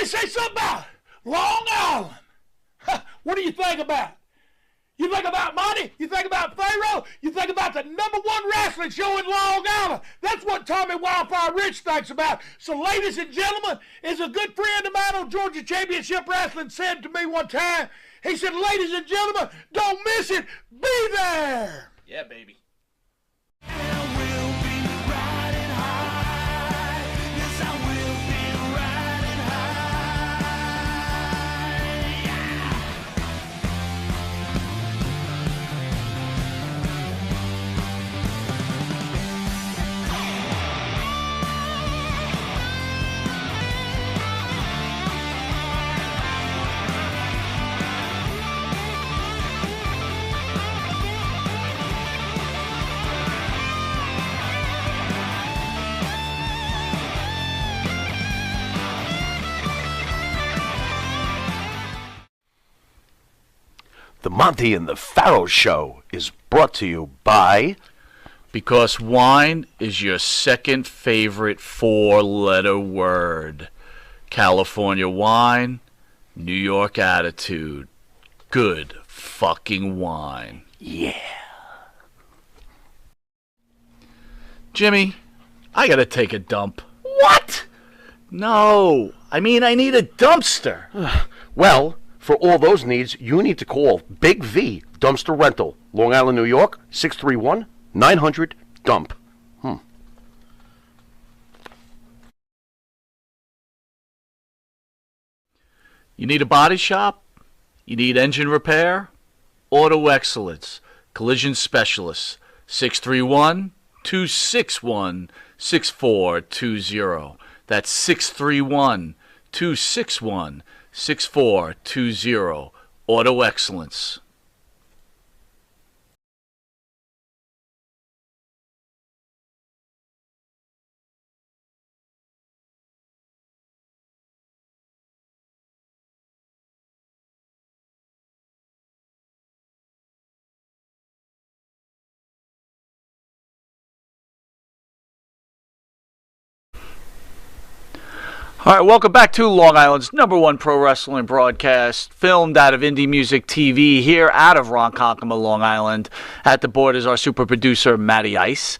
me say something about Long Island. What do you think about? You think about Monte? You think about Pharaoh? You think about the #1 wrestling show in Long Island? That's what Tommy Wildfire Rich thinks about. So, ladies and gentlemen, as a good friend of mine on Georgia Championship Wrestling said to me one time, he said, ladies and gentlemen, don't miss it. Be there. Yeah, baby. The Monte and the Pharaoh Show is brought to you by... Because wine is your second favorite four-letter word. California wine, New York attitude. Good fucking wine. Yeah. Jimmy, I gotta take a dump. What? No, I mean I need a dumpster. Well, for all those needs, you need to call Big V Dumpster Rental, Long Island, New York, 631-900-DUMP. You need a body shop? You need engine repair? Auto Excellence, Collision Specialists, 631-261-6420. That's 631-261-6420. Auto Excellence. All right, welcome back to Long Island's #1 pro wrestling broadcast, filmed out of Indie Music TV here out of Ronkonkoma, Long Island. At the board is our super producer, Matty Ice.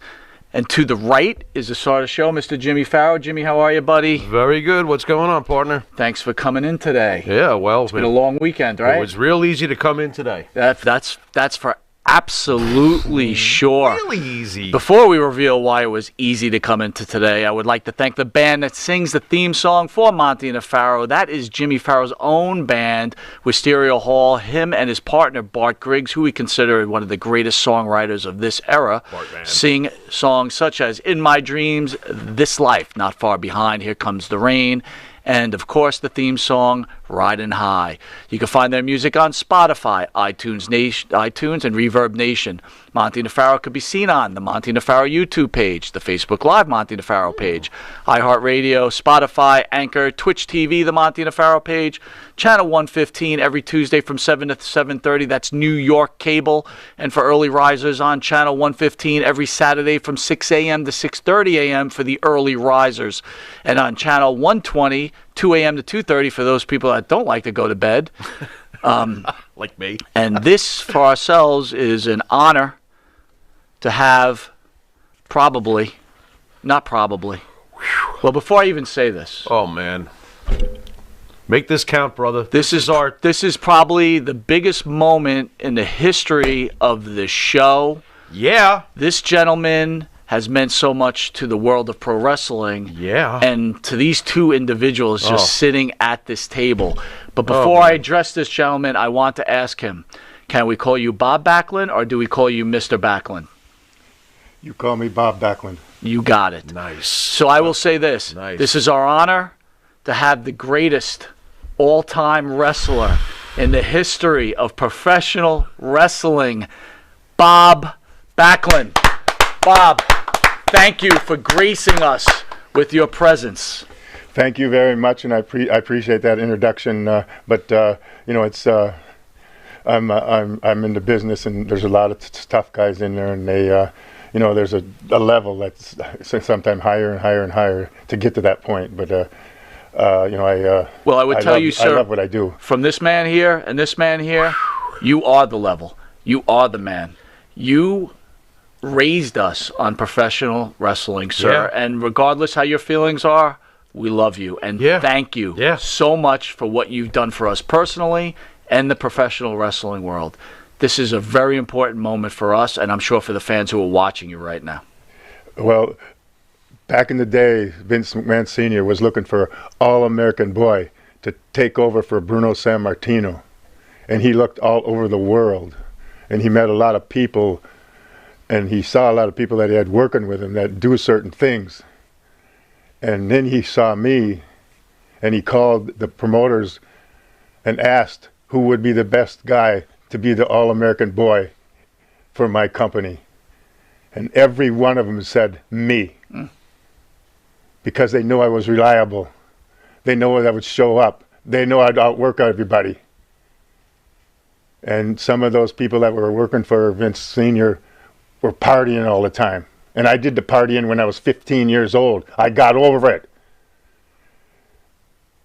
And to the right is the star of the show, Mr. Jimmy Pharaoh. Jimmy, how are you, buddy? Very good. What's going on, partner? Thanks for coming in today. Yeah, well, It's been a long weekend, right? It was real easy to come in today. That's for absolutely sure. Really easy. Before we reveal why it was easy to come into today, I would like to thank the band that sings the theme song for Monte the Pharaoh. That is Jimmy Pharaoh's own band, Wisteria Hall. Him and his partner, Bart Griggs, who we consider one of the greatest songwriters of this era, sing songs such as In My Dreams, This Life, Not Far Behind, Here Comes the Rain, and, of course, the theme song, Riding High. You can find their music on Spotify, iTunes, and Reverb Nation. Monte the Pharaoh could be seen on the Monte the Pharaoh YouTube page, the Facebook Live Monte the Pharaoh page, iHeartRadio, Spotify, Anchor, Twitch TV, the Monte the Pharaoh page, Channel 115 every Tuesday from 7 to 7:30. That's New York cable. And for early risers on Channel 115 every Saturday from 6 a.m. to 6:30 a.m. for the early risers. And on Channel 120, 2 a.m. to 2:30 for those people that don't like to go to bed. Like me. And this, for ourselves, is an honor to have not probably. Well, before I even say this. Oh, man. Make this count, brother. This is probably the biggest moment in the history of the show. Yeah. This gentleman has meant so much to the world of pro wrestling. Yeah. And to these two individuals just sitting at this table. But before I address this gentleman, I want to ask him, can we call you Bob Backlund or do we call you Mr. Backlund? You call me Bob Backlund. You got it. Nice. So I will say this. Nice. This is our honor to have the greatest all-time wrestler in the history of professional wrestling, Bob Backlund. Bob, thank you for gracing us with your presence. Thank you very much, and I appreciate that introduction. But it's I'm in the business, and there's a lot of tough guys in there, and they there's a level that's sometimes higher and higher and higher to get to that point. But Well, I would tell you, sir, I love what I do. from this man here and this man here, you are the level. You are the man. You raised us on professional wrestling, sir. Yeah. And regardless how your feelings are, we love you. And thank you so much for what you've done for us personally and the professional wrestling world. This is a very important moment for us, and I'm sure for the fans who are watching you right now. Well, back in the day, Vince McMahon Sr. was looking for All-American Boy to take over for Bruno Sammartino. And he looked all over the world. And he met a lot of people, and he saw a lot of people that he had working with him that do certain things. And then he saw me, and he called the promoters and asked who would be the best guy to be the All-American Boy for my company. And every one of them said me. Because they knew I was reliable. They know I would show up. They know I'd outwork everybody. And some of those people that were working for Vince Sr. were partying all the time. And I did the partying when I was 15 years old. I got over it.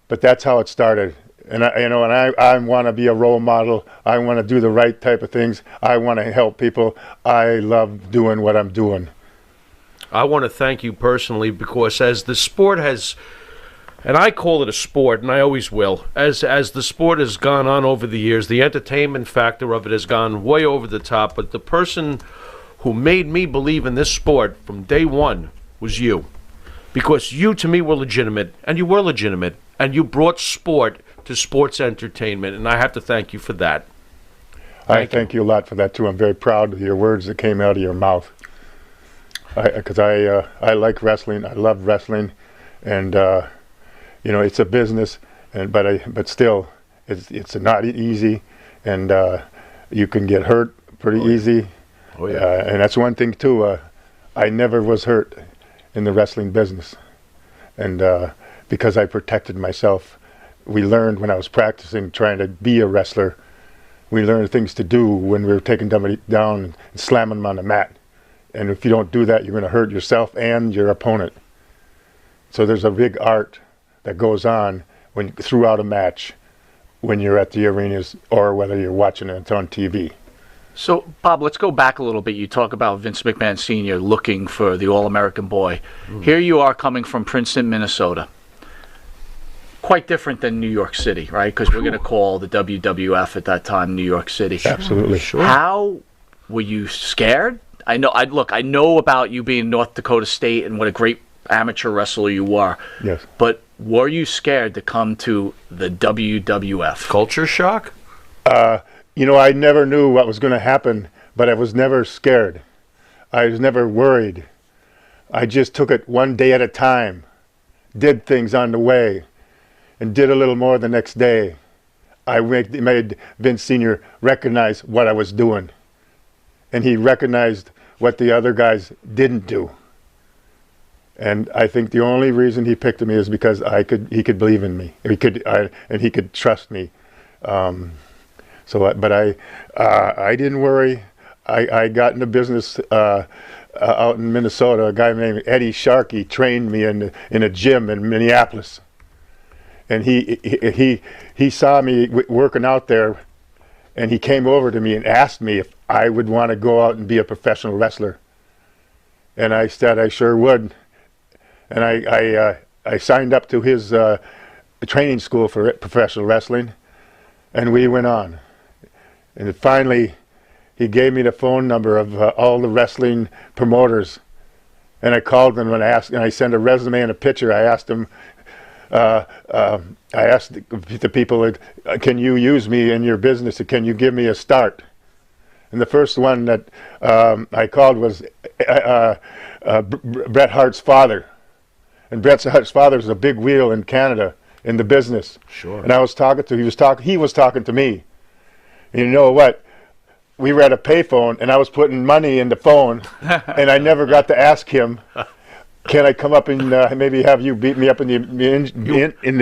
But that's how it started. And I want to be a role model. I want to do the right type of things. I want to help people. I love doing what I'm doing. I want to thank you personally because as the sport has, and I call it a sport, and I always will, as the sport has gone on over the years, the entertainment factor of it has gone way over the top, but the person who made me believe in this sport from day one was you. Because you, to me, were legitimate, and you were legitimate, and you brought sport to sports entertainment, and I have to thank you for that. I thank you a lot for that, too. I'm very proud of your words that came out of your mouth. Because I like wrestling. I love wrestling. And, it's a business, but still, it's not easy, and you can get hurt pretty easy. Oh, yeah. And that's one thing, too. I never was hurt in the wrestling business. And because I protected myself, we learned when I was practicing, trying to be a wrestler, we learned things to do when we were taking somebody down and slamming them on the mat. And if you don't do that, you're going to hurt yourself and your opponent. So there's a big art that goes on throughout a match when you're at the arenas or whether you're watching it on TV. So, Bob, let's go back a little bit. You talk about Vince McMahon Sr. looking for the All-American Boy. Here you are coming from Princeton, Minnesota. Quite different than New York City, right? Because we're going to call the WWF at that time New York City. Absolutely. Sure. How were you scared? I know about you being North Dakota State and what a great amateur wrestler you were. Yes. But were you scared to come to the WWF? Culture shock? I never knew what was going to happen, but I was never scared. I was never worried. I just took it one day at a time, did things on the way, and did a little more the next day. I made Vince Sr. recognize what I was doing. And he recognized what the other guys didn't do. And I think the only reason he picked me is because he could believe in me. He could trust me. But I didn't worry. I got into business out in Minnesota. A guy named Eddie Sharkey trained me in a gym in Minneapolis. And he saw me working out there, and he came over to me and asked me if I would want to go out and be a professional wrestler. And I said I sure would. And I signed up to his training school for professional wrestling, and we went on. And finally, he gave me the phone number of all the wrestling promoters, and I called them and I sent a resume and a picture. I asked them, I asked the people, can you use me in your business? Can you give me a start? And the first one that I called was Bret Hart's father. And Bret Hart's father is a big wheel in Canada in the business. Sure. And he was talking to me. And you know what? We were at a payphone, and I was putting money in the phone, and I never got to ask him, can I come up and maybe have you beat me up in his museum, in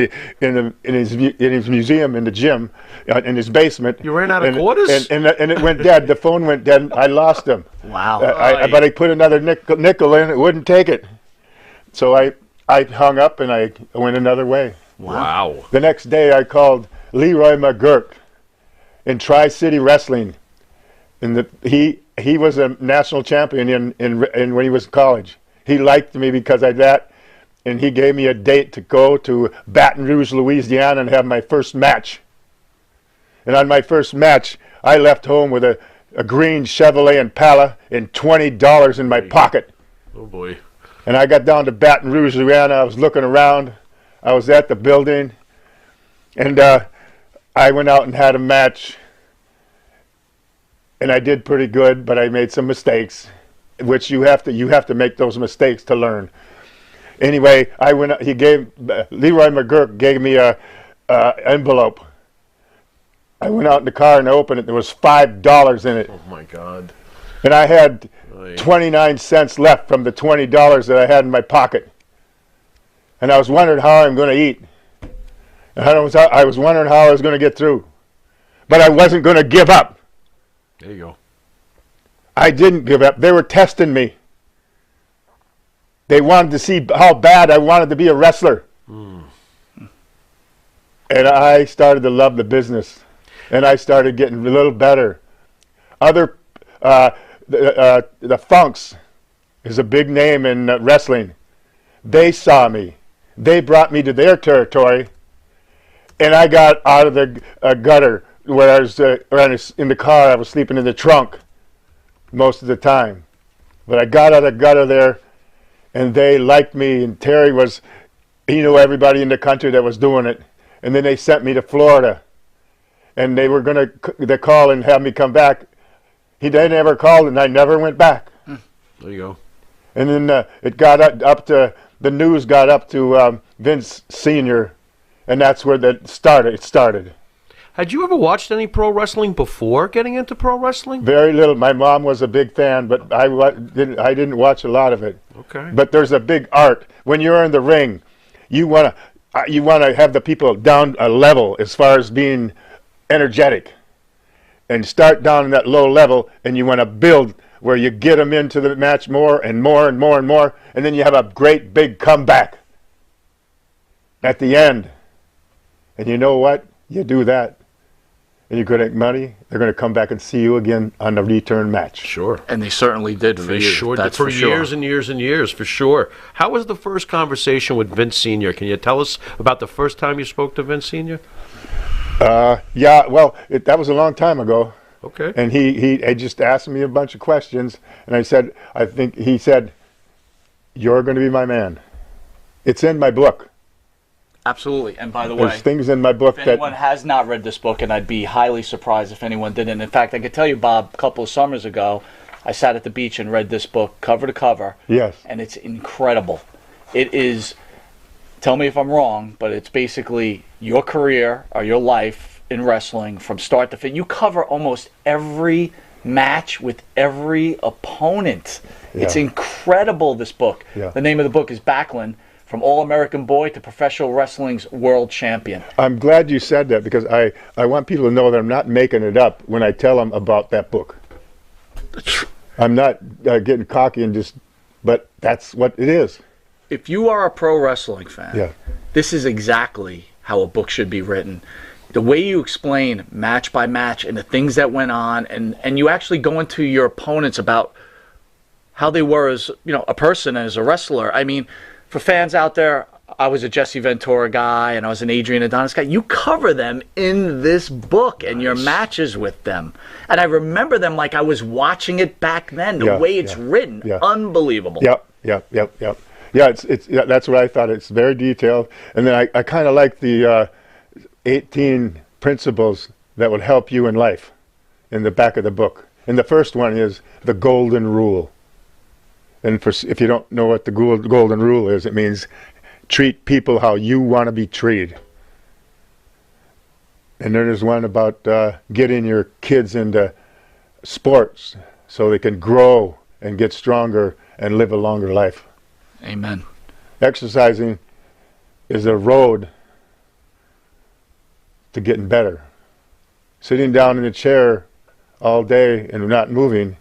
the gym, in his basement? You ran out of quarters? And it went dead. The phone went dead. And I lost him. Wow. But I put another nickel in. It wouldn't take it. So I hung up and I went another way. Wow. The next day I called Leroy McGurk in Tri-City Wrestling. He was a national champion in when he was in college. He liked me because of that, and he gave me a date to go to Baton Rouge, Louisiana, and have my first match. And on my first match, I left home with a green Chevrolet Impala and $20 in my pocket. Oh boy. And I got down to Baton Rouge, Louisiana. I was looking around. I was at the building, and I went out and had a match. And I did pretty good, but I made some mistakes, which you have to make those mistakes to learn. Anyway, Leroy McGurk gave me a envelope. I went out in the car and I opened it. There was $5 in it. Oh my God. And I had 29 cents left from the $20 that I had in my pocket. And I was wondering how I'm going to eat. And I was wondering how I was going to get through. But I wasn't going to give up. There you go. I didn't give up. They were testing me. They wanted to see how bad I wanted to be a wrestler. And I started to love the business. And I started getting a little better. The Funks is a big name in wrestling. They saw me. They brought me to their territory. And I got out of the gutter where I was in the car. I was sleeping in the trunk most of the time. But I got out of the gutter there, and they liked me. And Terry he knew everybody in the country that was doing it. And then they sent me to Florida. And they were going to call and have me come back. They never called, and I never went back. There you go. And then it got up to, the news got up to Vince Sr., and that's where it started. Had you ever watched any pro wrestling before getting into pro wrestling? Very little. My mom was a big fan, but I didn't watch a lot of it. Okay. But there's a big art. When you're in the ring, you want to have the people down a level as far as being energetic, and start down in that low level, and you want to build where you get them into the match more and more and more and more, and then you have a great big comeback at the end. And you know what? You do that, and you're going to make money. They're going to come back and see you again on the return match. Sure. And they certainly did for you. Sure, That's for sure. years and years and years, for sure. How was the first conversation with Vince Sr.? Can you tell us about the first time you spoke to Vince Sr.? Yeah, well, that was a long time ago. Okay. And he just asked me a bunch of questions, and he said, "You're going to be my man." It's in my book. Absolutely. And by the way, There's things in my book if anyone has not read this book, and I'd be highly surprised if anyone didn't. In fact, I could tell you, Bob, a couple of summers ago, I sat at the beach and read this book cover to cover. Yes. And it's incredible. It is, tell me if I'm wrong, but it's basically your career or your life in wrestling from start to finish. You cover almost every match with every opponent. Yeah. It's incredible, this book. Yeah. The name of the book is Backlund, From All-American Boy to Professional Wrestling's World Champion. I'm glad you said that, because I want people to know that I'm not making it up when I tell them about that book. I'm not getting cocky but that's what it is. If you are a pro wrestling fan, Yeah. this is exactly how a book should be written. The way you explain match by match and the things that went on, and you actually go into your opponents about how they were as a person, as a wrestler. I mean, for fans out there, I was a Jesse Ventura guy and I was an Adrian Adonis guy. You cover them in this book and your matches with them. And I remember them like I was watching it back then, the way it's written. Yeah. Unbelievable. Yep. Yeah, that's what I thought. It's very detailed. And then I kind of like the 18 principles that would help you in life in the back of the book. And the first one is the golden rule. And if you don't know what the golden rule is, it means treat people how you want to be treated. And then there's one about getting your kids into sports so they can grow and get stronger and live a longer life. Amen. Exercising is a road to getting better. Sitting down in a chair all day and not moving,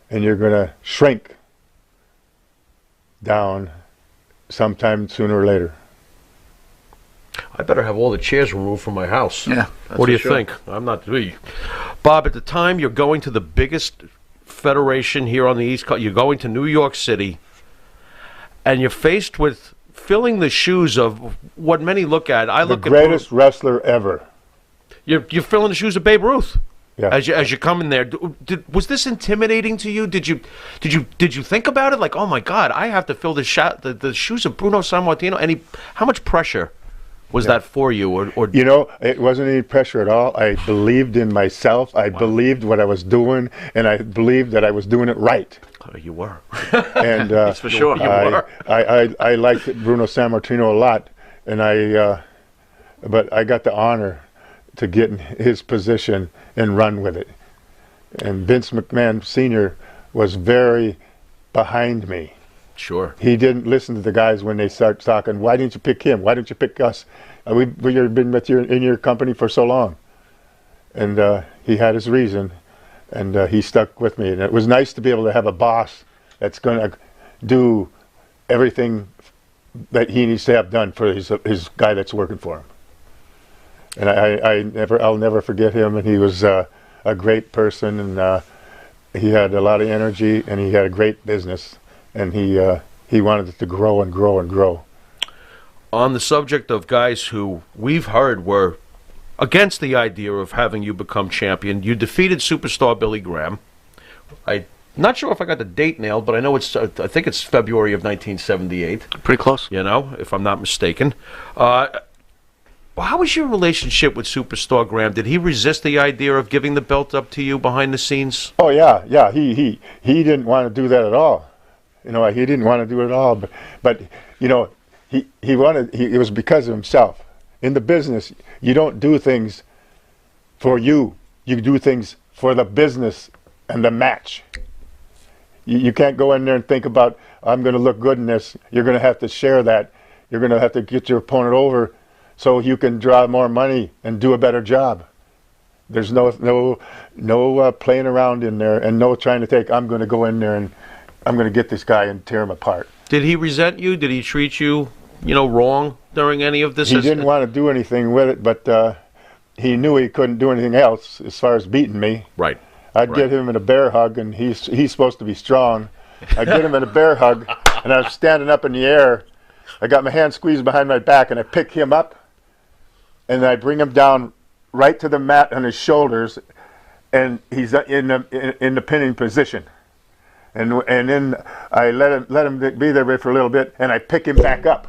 and you're going to shrink down sometime sooner or later. I better have all the chairs removed from my house. Yeah. What do you think? I'm not. Bob, at the time you're going to the biggest federation here on the East Coast, you're going to New York City, and you're faced with filling the shoes of what many look at. The greatest wrestler ever. You're filling the shoes of Babe Ruth. Yeah. As you come in there, was this intimidating to you? Did you think about it? Like, oh my God, I have to fill the shoes of Bruno Sammartino. How much pressure was that for you? Or you know, it wasn't any pressure at all. I believed in myself. I believed what I was doing, and I believed that I was doing it right. You were. And That's for sure. You were. I liked Bruno Sammartino a lot, and but I got the honor to get in his position and run with it. And Vince McMahon Sr. was very behind me. Sure. He didn't listen to the guys when they start talking, why didn't you pick him? Why didn't you pick us? We've been with you in your company for so long. And he had his reason, and he stuck with me. And it was nice to be able to have a boss that's going to do everything that he needs to have done for his guy that's working for him. And I'll never forget him. And he was a great person, and he had a lot of energy, and he had a great business, and he wanted it to grow and grow and grow. On the subject of guys who we've heard were against the idea of having you become champion, you defeated superstar Billy Graham. I'm not sure if I got the date nailed, but I know I think it's February of 1978. Pretty close. You know, if I'm not mistaken. How was your relationship with Superstar Graham? Did he resist the idea of giving the belt up to you behind the scenes? Oh yeah. He didn't want to do that at all. You know, he didn't want to do it at all. But you know, it was because of himself. In the business, you don't do things for you. You do things for the business and the match. You can't go in there and think about, I'm going to look good in this. You're going to have to share that. You're going to have to get your opponent over so you can draw more money and do a better job. There's no playing around in there, and no trying to take, I'm going to go in there and I'm going to get this guy and tear him apart. Did he resent you? Did he treat you, wrong during any of this? He didn't want to do anything with it, but he knew he couldn't do anything else as far as beating me. Right. I'd get him in a bear hug, and he's supposed to be strong. I'd get him in a bear hug, and I was standing up in the air. I got my hand squeezed behind my back, and I pick him up, and I bring him down right to the mat on his shoulders, and he's in the pinning position. And then I let him be there for a little bit, and I pick him back up.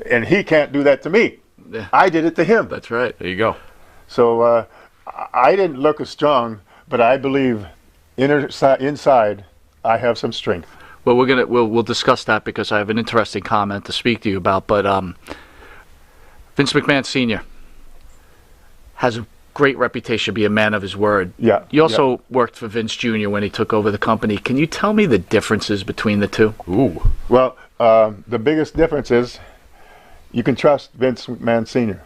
And he can't do that to me. Yeah. I did it to him. That's right. There you go. So I didn't look as strong, but I believe inside I have some strength. Well, we'll discuss that because I have an interesting comment to speak to you about. But Vince McMahon Sr. has a great reputation to be a man of his word. Yeah. You also worked for Vince Jr. when he took over the company. Can you tell me the differences between the two? Ooh. Well, the biggest difference is you can trust Vince McMahon Sr.,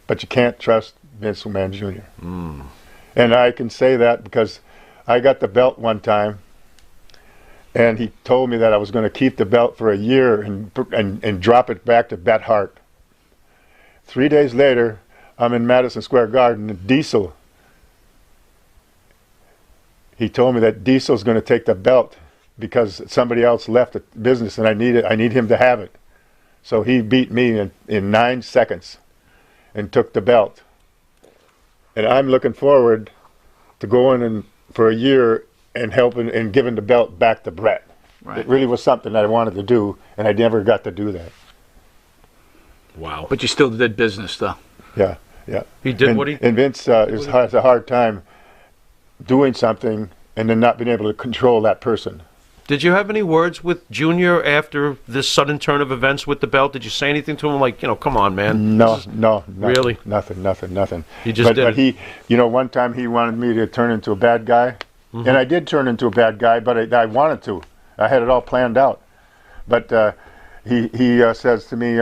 but you can't trust Vince McMahon Jr. Mm. And I can say that because I got the belt one time, and he told me that I was going to keep the belt for a year and drop it back to Bret Hart. 3 days later, I'm in Madison Square Garden, and Diesel, he told me that Diesel's going to take the belt because somebody else left the business, and I need him to have it. So he beat me in 9 seconds and took the belt. And I'm looking forward to going in for a year and helping and giving the belt back to Bret. Right. It really was something that I wanted to do, and I never got to do that. Wow. But you still did business, though. Yeah. He did what he... And Vince has a hard time doing something and then not being able to control that person. Did you have any words with Junior after this sudden turn of events with the belt? Did you say anything to him like, come on, man? No. Really? Nothing. He just did. But he, one time he wanted me to turn into a bad guy. Mm-hmm. And I did turn into a bad guy, but I wanted to. I had it all planned out. But he says to me,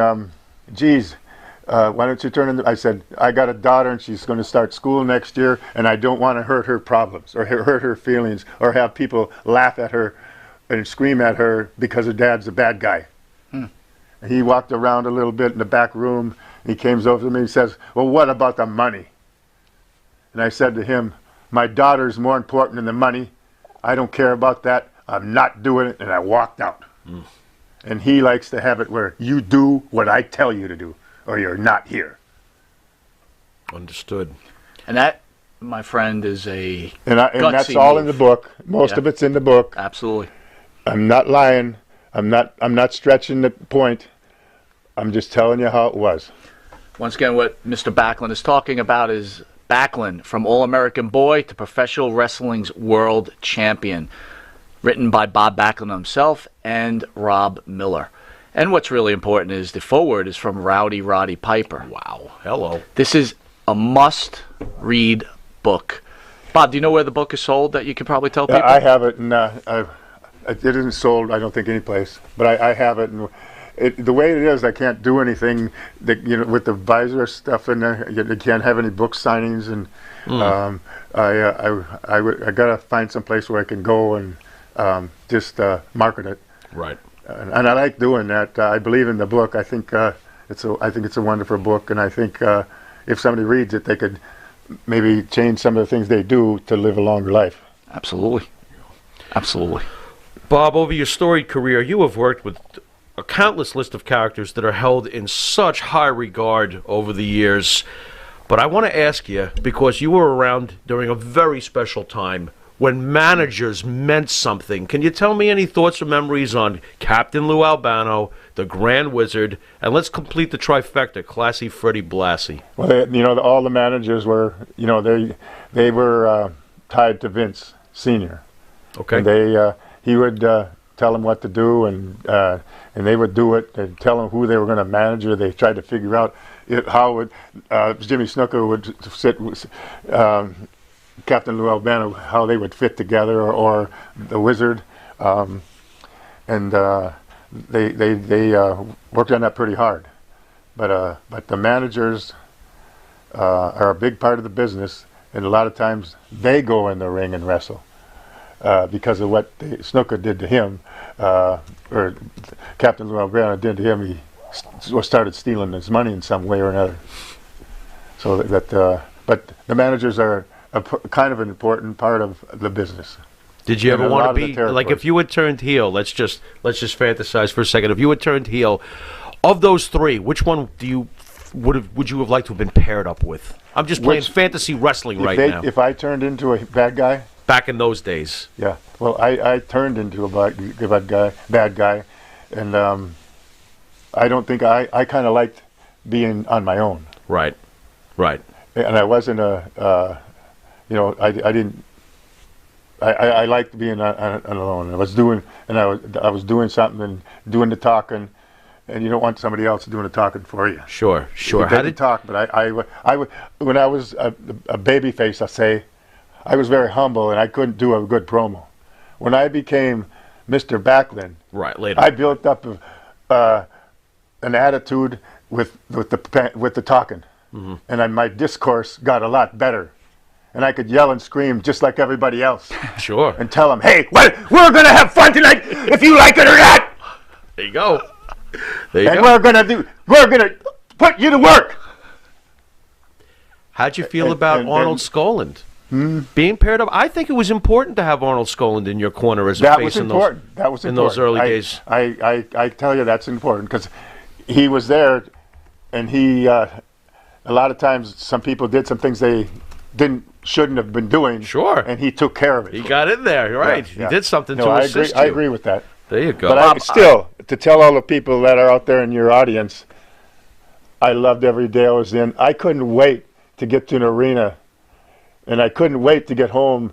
geez, why don't you turn into... I said, I got a daughter and she's going to start school next year, and I don't want to hurt her problems or hurt her feelings or have people laugh at her and scream at her because her dad's a bad guy. He walked around a little bit in the back room, He came over to me and says, well, what about the money? And I said to him, my daughter's more important than the money. I don't care about that. I'm not doing it. And I walked out. And he likes to have it where you do what I tell you to do, or you're not here. Understood. And that, my friend, is a And that's all in the book. Most of it's in the book. Absolutely. I'm not lying. I'm not stretching the point. I'm just telling you how it was. Once again, what Mr. Backlund is talking about is Backlund, from All-American Boy to Professional Wrestling's World Champion, written by Bob Backlund himself and Rob Miller. And what's really important is the foreword is from Rowdy Roddy Piper. Wow. Hello. This is a must-read book. Bob, do you know where the book is sold that you could probably tell people? I have it, and it isn't sold, I don't think, any place. But I have it, and the way it is, I can't do anything that, with the visor stuff in there. You can't have any book signings, and I gotta find some place where I can go and just market it. Right. And I like doing that. I believe in the book. I think it's a wonderful book, and I think if somebody reads it, they could maybe change some of the things they do to live a longer life. Absolutely. Absolutely. Bob, over your storied career, you have worked with a countless list of characters that are held in such high regard over the years. But I want to ask you, because you were around during a very special time when managers meant something. Can you tell me any thoughts or memories on Captain Lou Albano, the Grand Wizard, and let's complete the trifecta, Classy Freddie Blassie? Well, all the managers were, they were tied to Vince Sr. Okay. And he would tell them what to do, and they would do it. They'd tell them who they were going to manage, or they tried to figure out how Jimmy Snuka would sit, Captain Lou Albano, how they would fit together, or the Wizard, and they worked on that pretty hard. But the managers are a big part of the business, and a lot of times they go in the ring and wrestle. Because of what Snuka did to him, or Captain Lou Albano did to him, he started stealing his money in some way or another. So but the managers are kind of an important part of the business. Did you ever want to be like, if you had turned heel? Let's just fantasize for a second. If you had turned heel, of those three, which one would you have liked to have been paired up with? I'm just playing fantasy wrestling right now. If I turned into a bad guy. Back in those days. Yeah. Well, I turned into a bad guy, and I don't think I kind of liked being on my own. Right. Right. And I wasn't I didn't. I liked being alone. I was doing something and doing the talking, and you don't want somebody else doing the talking for you. Sure. How did talk? But I when I was a baby face, I say, I was very humble, and I couldn't do a good promo. When I became Mr. Backlund, right, later, I built up an attitude with the talking, and my discourse got a lot better, and I could yell and scream just like everybody else. Sure. And tell them, hey, we're gonna have fun tonight, if you like it or not. There you go. We're gonna put you to work. How'd you feel about Arnold Skoland? Being paired up, I think it was important to have Arnold Skoland in your corner as a face in those early days. I tell you, that's important, because he was there, and he a lot of times some people did some things they shouldn't have been doing. Sure. And he took care of it. He got in there, right? Yeah. He did something to assist you. I agree with that. There you go. But to tell all the people that are out there in your audience, I loved every day I was in. I couldn't wait to get to an arena. And I couldn't wait to get home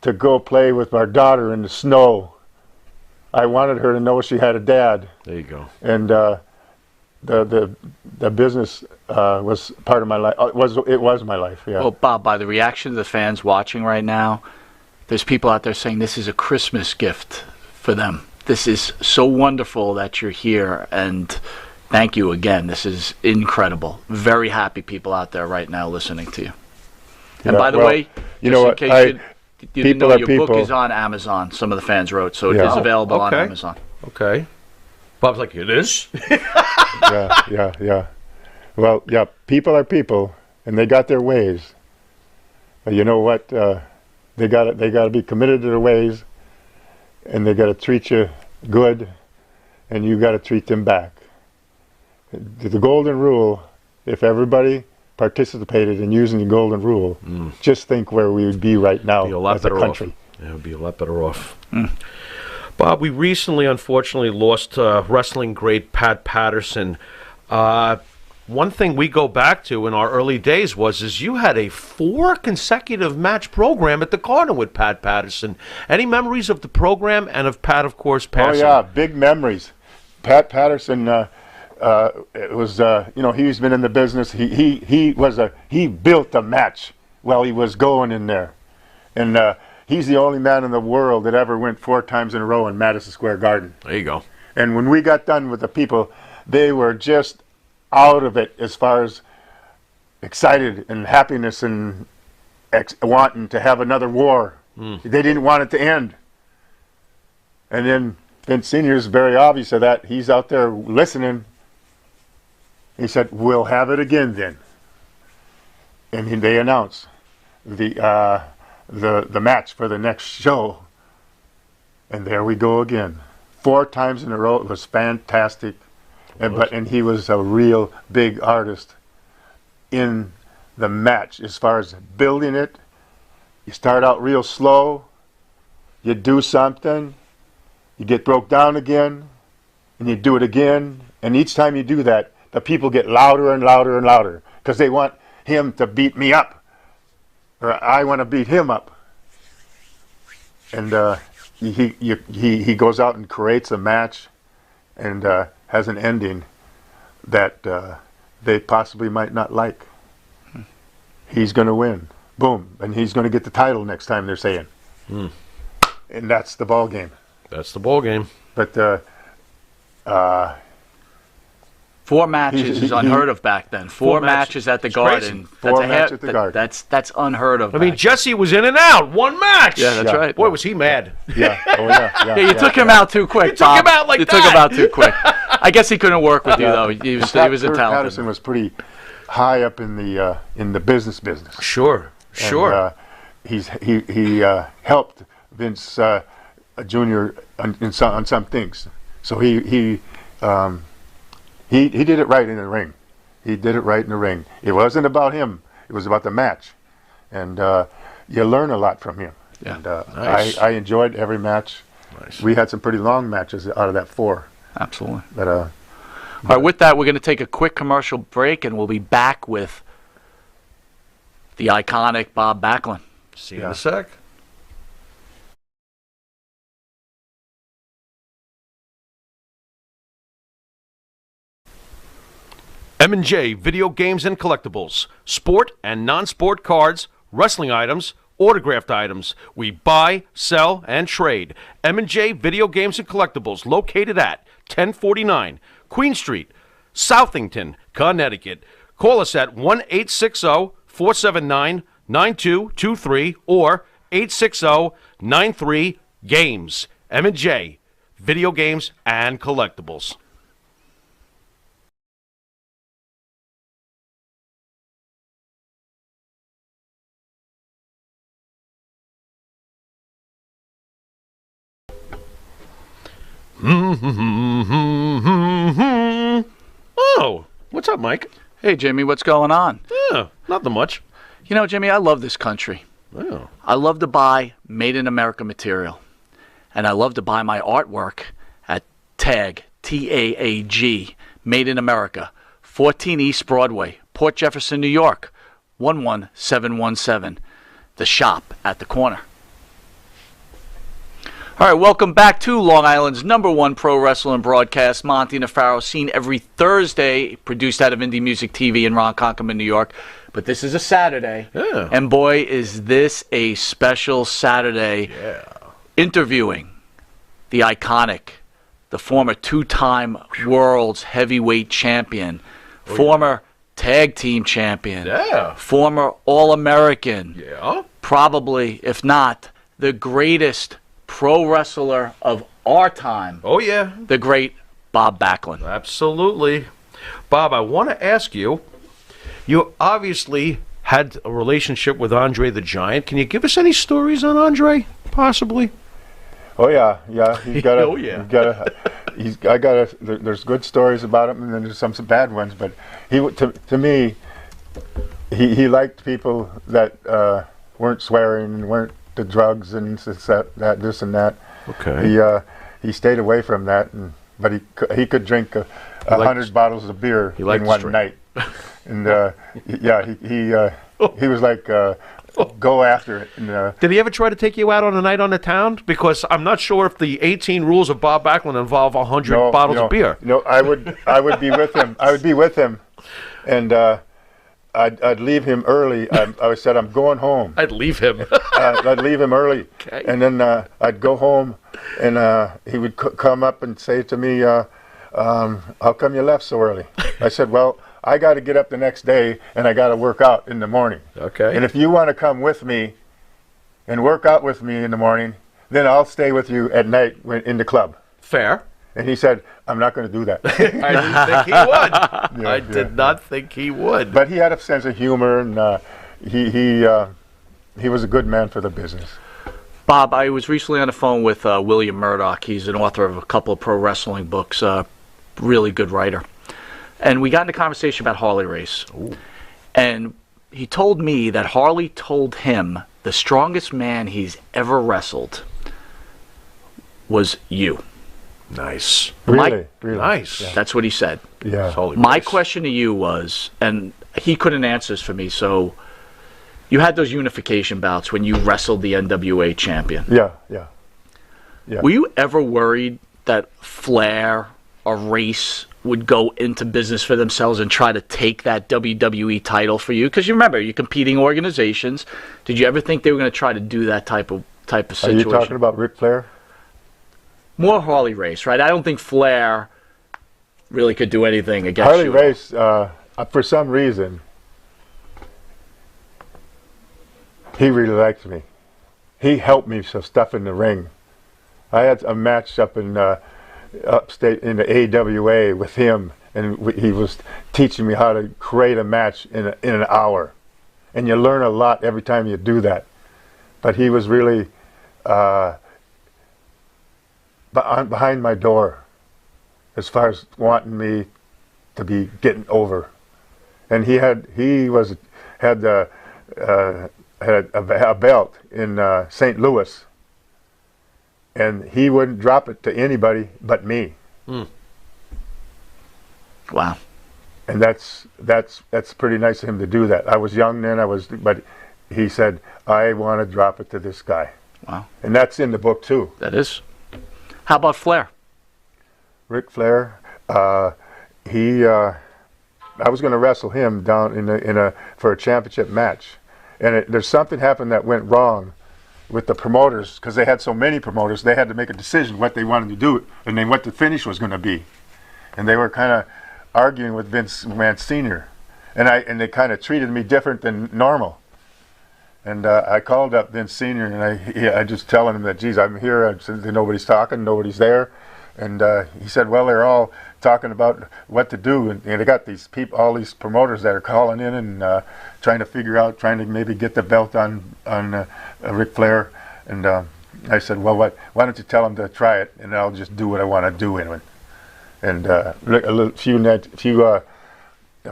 to go play with our daughter in the snow. I wanted her to know she had a dad. There you go. And the business was part of my life. It was my life. Yeah. Well, Bob, by the reaction of the fans watching right now, there's people out there saying this is a Christmas gift for them. This is so wonderful that you're here, and thank you again. This is incredible. Very happy people out there right now listening to you. And by the way, you know what? You didn't know, your book is on Amazon. Some of the fans wrote, so it is available on Amazon. Okay. Bob's like, it is? Yeah. Well, yeah, people are people, and they got their ways. But you know what? They got to be committed to their ways, and they got to treat you good, and you got to treat them back. The golden rule, if everybody participated in using the golden rule, just think where we would be right now as a country. Yeah, it would be a lot better off. Bob, we recently, unfortunately, lost wrestling great Pat Patterson. One thing we go back to in our early days is you had a 4 consecutive match program at the Cardinal with Pat Patterson. Any memories of the program and of Pat, of course, passing? Oh yeah, big memories. Pat Patterson, it was he's been in the business. He built a match while he was going in there, and he's the only man in the world that ever went 4 times in a row in Madison Square Garden. There you go. And when we got done with the people, they were just out of it as far as excited and happiness and wanting to have another war. They didn't want it to end. And then Vince Sr. is very obvious of that. He's out there listening. He said, "We'll have it again then." And they announced the match for the next show. And there we go again. 4 times in a row. It was fantastic. And he was a real big artist in the match as far as building it. You start out real slow, you do something, you get broke down again, and you do it again. And each time you do that, the people get louder and louder and louder because they want him to beat me up, or I want to beat him up. And he goes out and creates a match, and has an ending that they possibly might not like. He's going to win. Boom. And he's going to get the title next time, they're saying. And that's the ball game. That's the ball game. But 4 matches is unheard of back then. 4 matches at the Garden. Crazy. 4 matches at the Garden. That's unheard of. I mean, Jesse was in and out. 1 match. Yeah, that's right. Boy, was he mad. Yeah. Oh, yeah. Yeah, you took him out too quick, You took Bob. him out like you that. took him out too quick. I guess he couldn't work with you though. He was a Kurt talented. Patterson was pretty high up in the business. Sure. And, he helped Vince Jr. on some things. So he did it right in the ring. He did it right in the ring. It wasn't about him. It was about the match. And you learn a lot from him. Yeah. And Nice. I enjoyed every match. Nice. We had some pretty long matches out of that 4. Absolutely. But All right, with that, we're going to take a quick commercial break, and we'll be back with the iconic Bob Backlund. See you in a sec. M&J Video Games and Collectibles. Sport and non-sport cards, wrestling items, autographed items. We buy, sell, and trade. M&J Video Games and Collectibles, located at 1049 Queen Street, Southington, Connecticut. Call us at 1-860-479-9223 or 860-93-GAMES. M&J Video Games and Collectibles. Oh, what's up, Mike? Hey, Jimmy, what's going on? Yeah, nothing much. You know, Jimmy, I love this country. Oh. I love to buy Made in America material. And I love to buy my artwork at TAG, T-A-A-G, Made in America, 14 East Broadway, Port Jefferson, New York, 11717. The shop at the corner. All right, welcome back to Long Island's #1 pro wrestling broadcast, Monte The Pharaoh, seen every Thursday, produced out of Indie Music TV in Ronkonkoma, New York. But this is a Saturday, Yeah. and boy, is this a special Saturday. Yeah. Interviewing the iconic, the former 2-time world's heavyweight champion, former tag team champion, Yeah. former All-American, Yeah. probably, if not, the greatest pro wrestler of our time, Oh, yeah. the great Bob Backlund. Absolutely. Bob, I want to ask you, You obviously had a relationship with Andre the Giant. Can you give us any stories on Andre, possibly? Oh yeah. He's got a. Oh, yeah. There's good stories about him, and then there's some bad ones. But to me, he liked people that weren't swearing and weren't the drugs and this and that. Okay. He stayed away from that, but he could drink 100 bottles of beer in one night. And he was like, go after it. And, did he ever try to take you out on a night on the town? Because I'm not sure if the 18 rules of Bob Backlund involve 100 bottles of beer. No, I would be with him. I would be with him, and I'd leave him early. I said, I'm going home. I'd leave him. I'd leave him early, okay. And then I'd go home, and he would come up and say to me, how come you left so early? I said, well, I got to get up the next day, and I got to work out in the morning. Okay. And if you want to come with me and work out with me in the morning, then I'll stay with you at night in the club. Fair. And he said, I'm not going to do that. I didn't think he would. I did not think he would. But he had a sense of humor, and he was a good man for the business. Bob, I was recently on the phone with William Murdoch. He's an author of a couple of pro wrestling books, really good writer. And we got into a conversation about Harley Race. Ooh. And he told me that Harley told him the strongest man he's ever wrestled was you. Nice. Really? Nice. Yeah. That's what he said. Yeah. My question to you was, and he couldn't answer this for me, so you had those unification bouts when you wrestled the NWA champion. Yeah. Were you ever worried that Flair or Race would go into business for themselves and try to take that WWE title for you? Because you remember, you're competing organizations. Did you ever think they were going to try to do that type of situation? Are you talking about Ric Flair? More Harley Race, right? I don't think Flair really could do anything against Harley you. Race, for some reason, he really liked me. He helped me some stuff in the ring. I had a match up in upstate in the AWA with him, and he was teaching me how to create a match in an hour. And you learn a lot every time you do that. But he was really behind my door as far as wanting me to be getting over. And he had a belt in St. Louis, and he wouldn't drop it to anybody but me. Wow. And that's pretty nice of him to do that. I was young then, but he said, I want to drop it to this guy. Wow. And that's in the book too. That is. How about Flair? Ric Flair, I was going to wrestle him down for a championship match, and there's something happened that went wrong with the promoters, because they had so many promoters. They had to make a decision what they wanted to do and then what the finish was going to be, and they were kind of arguing with Vince McMahon Sr. and they kind of treated me different than normal. And I called up Vince Sr. and I just telling him that, geez, I'm here. I said, nobody's talking, nobody's there. And he said, well, they're all talking about what to do. And they got these people, all these promoters that are calling in and trying to maybe get the belt on Ric Flair. And I said, well, why don't you tell them to try it, and I'll just do what I want to do in it. And a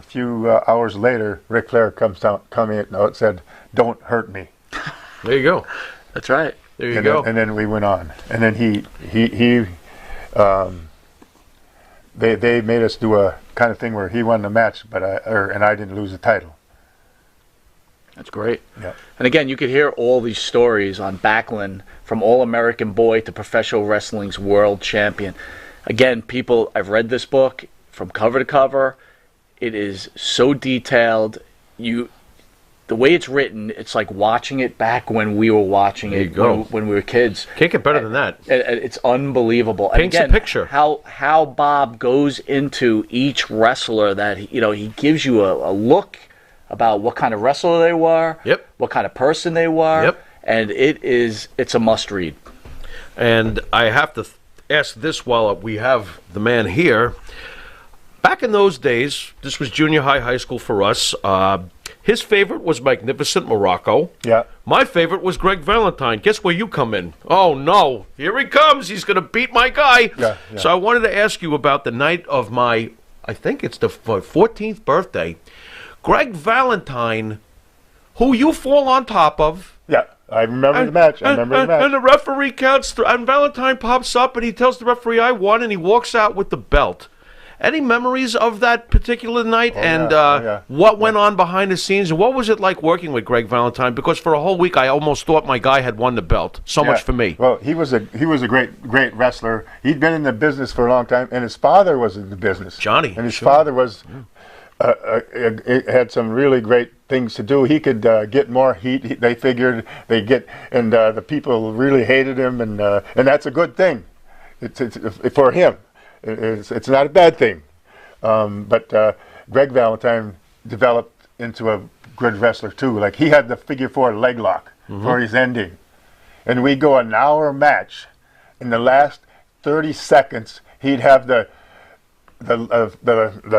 few hours later, Ric Flair come in and said, "Don't hurt me." There you go. That's right. There you go. And then we went on. And then they made us do a kind of thing where he won the match, and I didn't lose the title. That's great. Yeah. And again, you could hear all these stories on Backlund, from All-American Boy to Professional Wrestling's World Champion. Again, people, I've read this book from cover to cover. It is so detailed. The way it's written, it's like watching it back when we were watching it when we were kids. Can't get better than that. It's unbelievable. Paints and again, a picture. How Bob goes into each wrestler, that he gives you a look about what kind of wrestler they were, yep, what kind of person they were, yep, and it's a must read. And I have to ask this while we have the man here. Back in those days, this was junior high school for us. His favorite was Magnificent Morocco. Yeah. My favorite was Greg Valentine. Guess where you come in? Oh, no. Here he comes. He's going to beat my guy. Yeah. So I wanted to ask you about the night of my, I think it's the 14th birthday. Greg Valentine, who you fall on top of. Yeah. I remember the match. And the referee counts, and Valentine pops up, and he tells the referee, I won, and he walks out with the belt. Any memories of that particular night what went on behind the scenes? And what was it like working with Greg Valentine? Because for a whole week, I almost thought my guy had won the belt. So much for me. Well, he was a great wrestler. He'd been in the business for a long time, and his father was in the business. Johnny. And his father was had some really great things to do. He could get more heat. They figured and the people really hated him, and that's a good thing. It's for him. It's not a bad thing. But Greg Valentine developed into a good wrestler too. Like, he had the figure 4 leg lock for his ending, and we go an hour match. In the last 30 seconds, he'd have the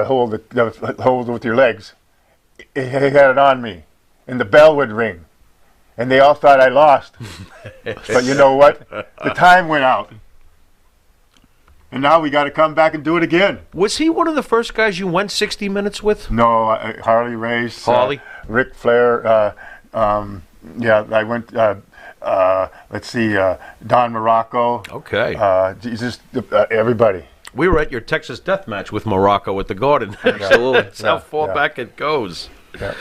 hold with your legs. He had it on me, and the bell would ring, and they all thought I lost. But you know what? The time went out. And now we got to come back and do it again. Was he one of the first guys you went 60 minutes with? No, Harley Race. Harley? Ric Flair. I went, let's see, Don Morocco. Okay. Jesus, everybody. We were at your Texas Death Match with Morocco at the Garden. Absolutely. That's how far back it goes. Yeah.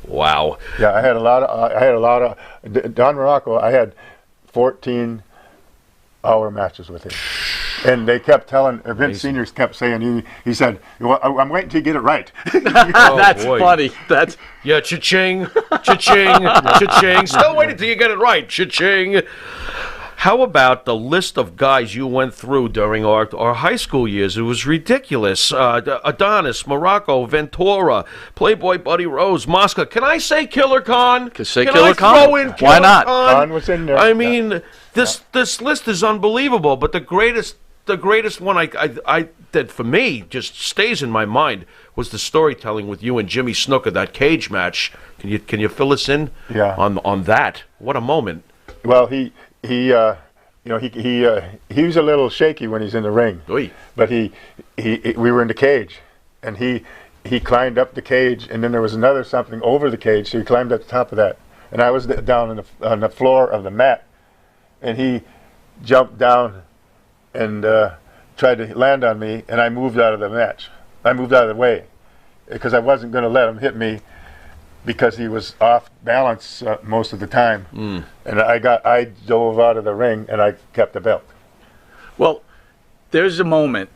Wow. Yeah, I had a lot of Don Morocco. I had 14-hour matches with him. And they kept telling, Vince Senior kept saying, he said, well, I'm waiting till you get it right. That's funny. That's cha-ching, cha-ching, cha-ching. Still waiting till you get it right. Cha-ching. How about the list of guys you went through during our high school years? It was ridiculous. Adonis, Morocco, Ventura, Playboy Buddy Rose, Mosca. Can I say Killer Khan? Can say Can Killer I Khan? throw in Killer Why not? Khan was in there. I mean, this list is unbelievable, but the greatest one I that for me just stays in my mind was the storytelling with you and Jimmy Snuka, that cage match. Can you fill us in on that? What a moment. Well, he was a little shaky when he's in the ring. Oy. But we were in the cage, and he climbed up the cage, and then there was another something over the cage, so he climbed up the top of that, and I was down on the floor of the mat, and he jumped down and tried to land on me, and I moved out of the match. I moved out of the way because I wasn't going to let him hit me because he was off balance most of the time. And I dove out of the ring, and I kept the belt. Well, there's a moment.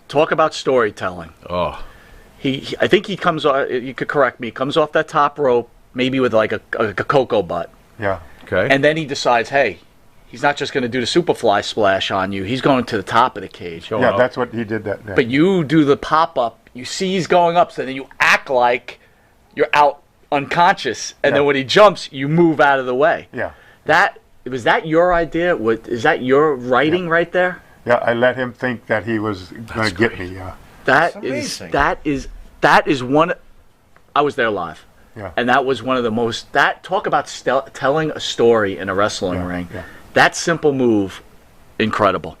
Talk about storytelling. Oh, I think he comes off. You could correct me. Comes off that top rope, maybe with like a cocoa butt. Yeah. okay. And then he decides, hey, he's not just going to do the Superfly splash on you. He's going to the top of the cage. Yeah, that's what he did that day. But you do the pop-up. You see he's going up, so then you act like you're out unconscious. And then when he jumps, you move out of the way. Yeah. Was that your idea? Is that your writing right there? Yeah, I let him think that he was going to get me. Yeah. That is one. I was there live. Yeah. And that was one of the most. Talk about telling a story in a wrestling ring. Yeah. That simple move, incredible.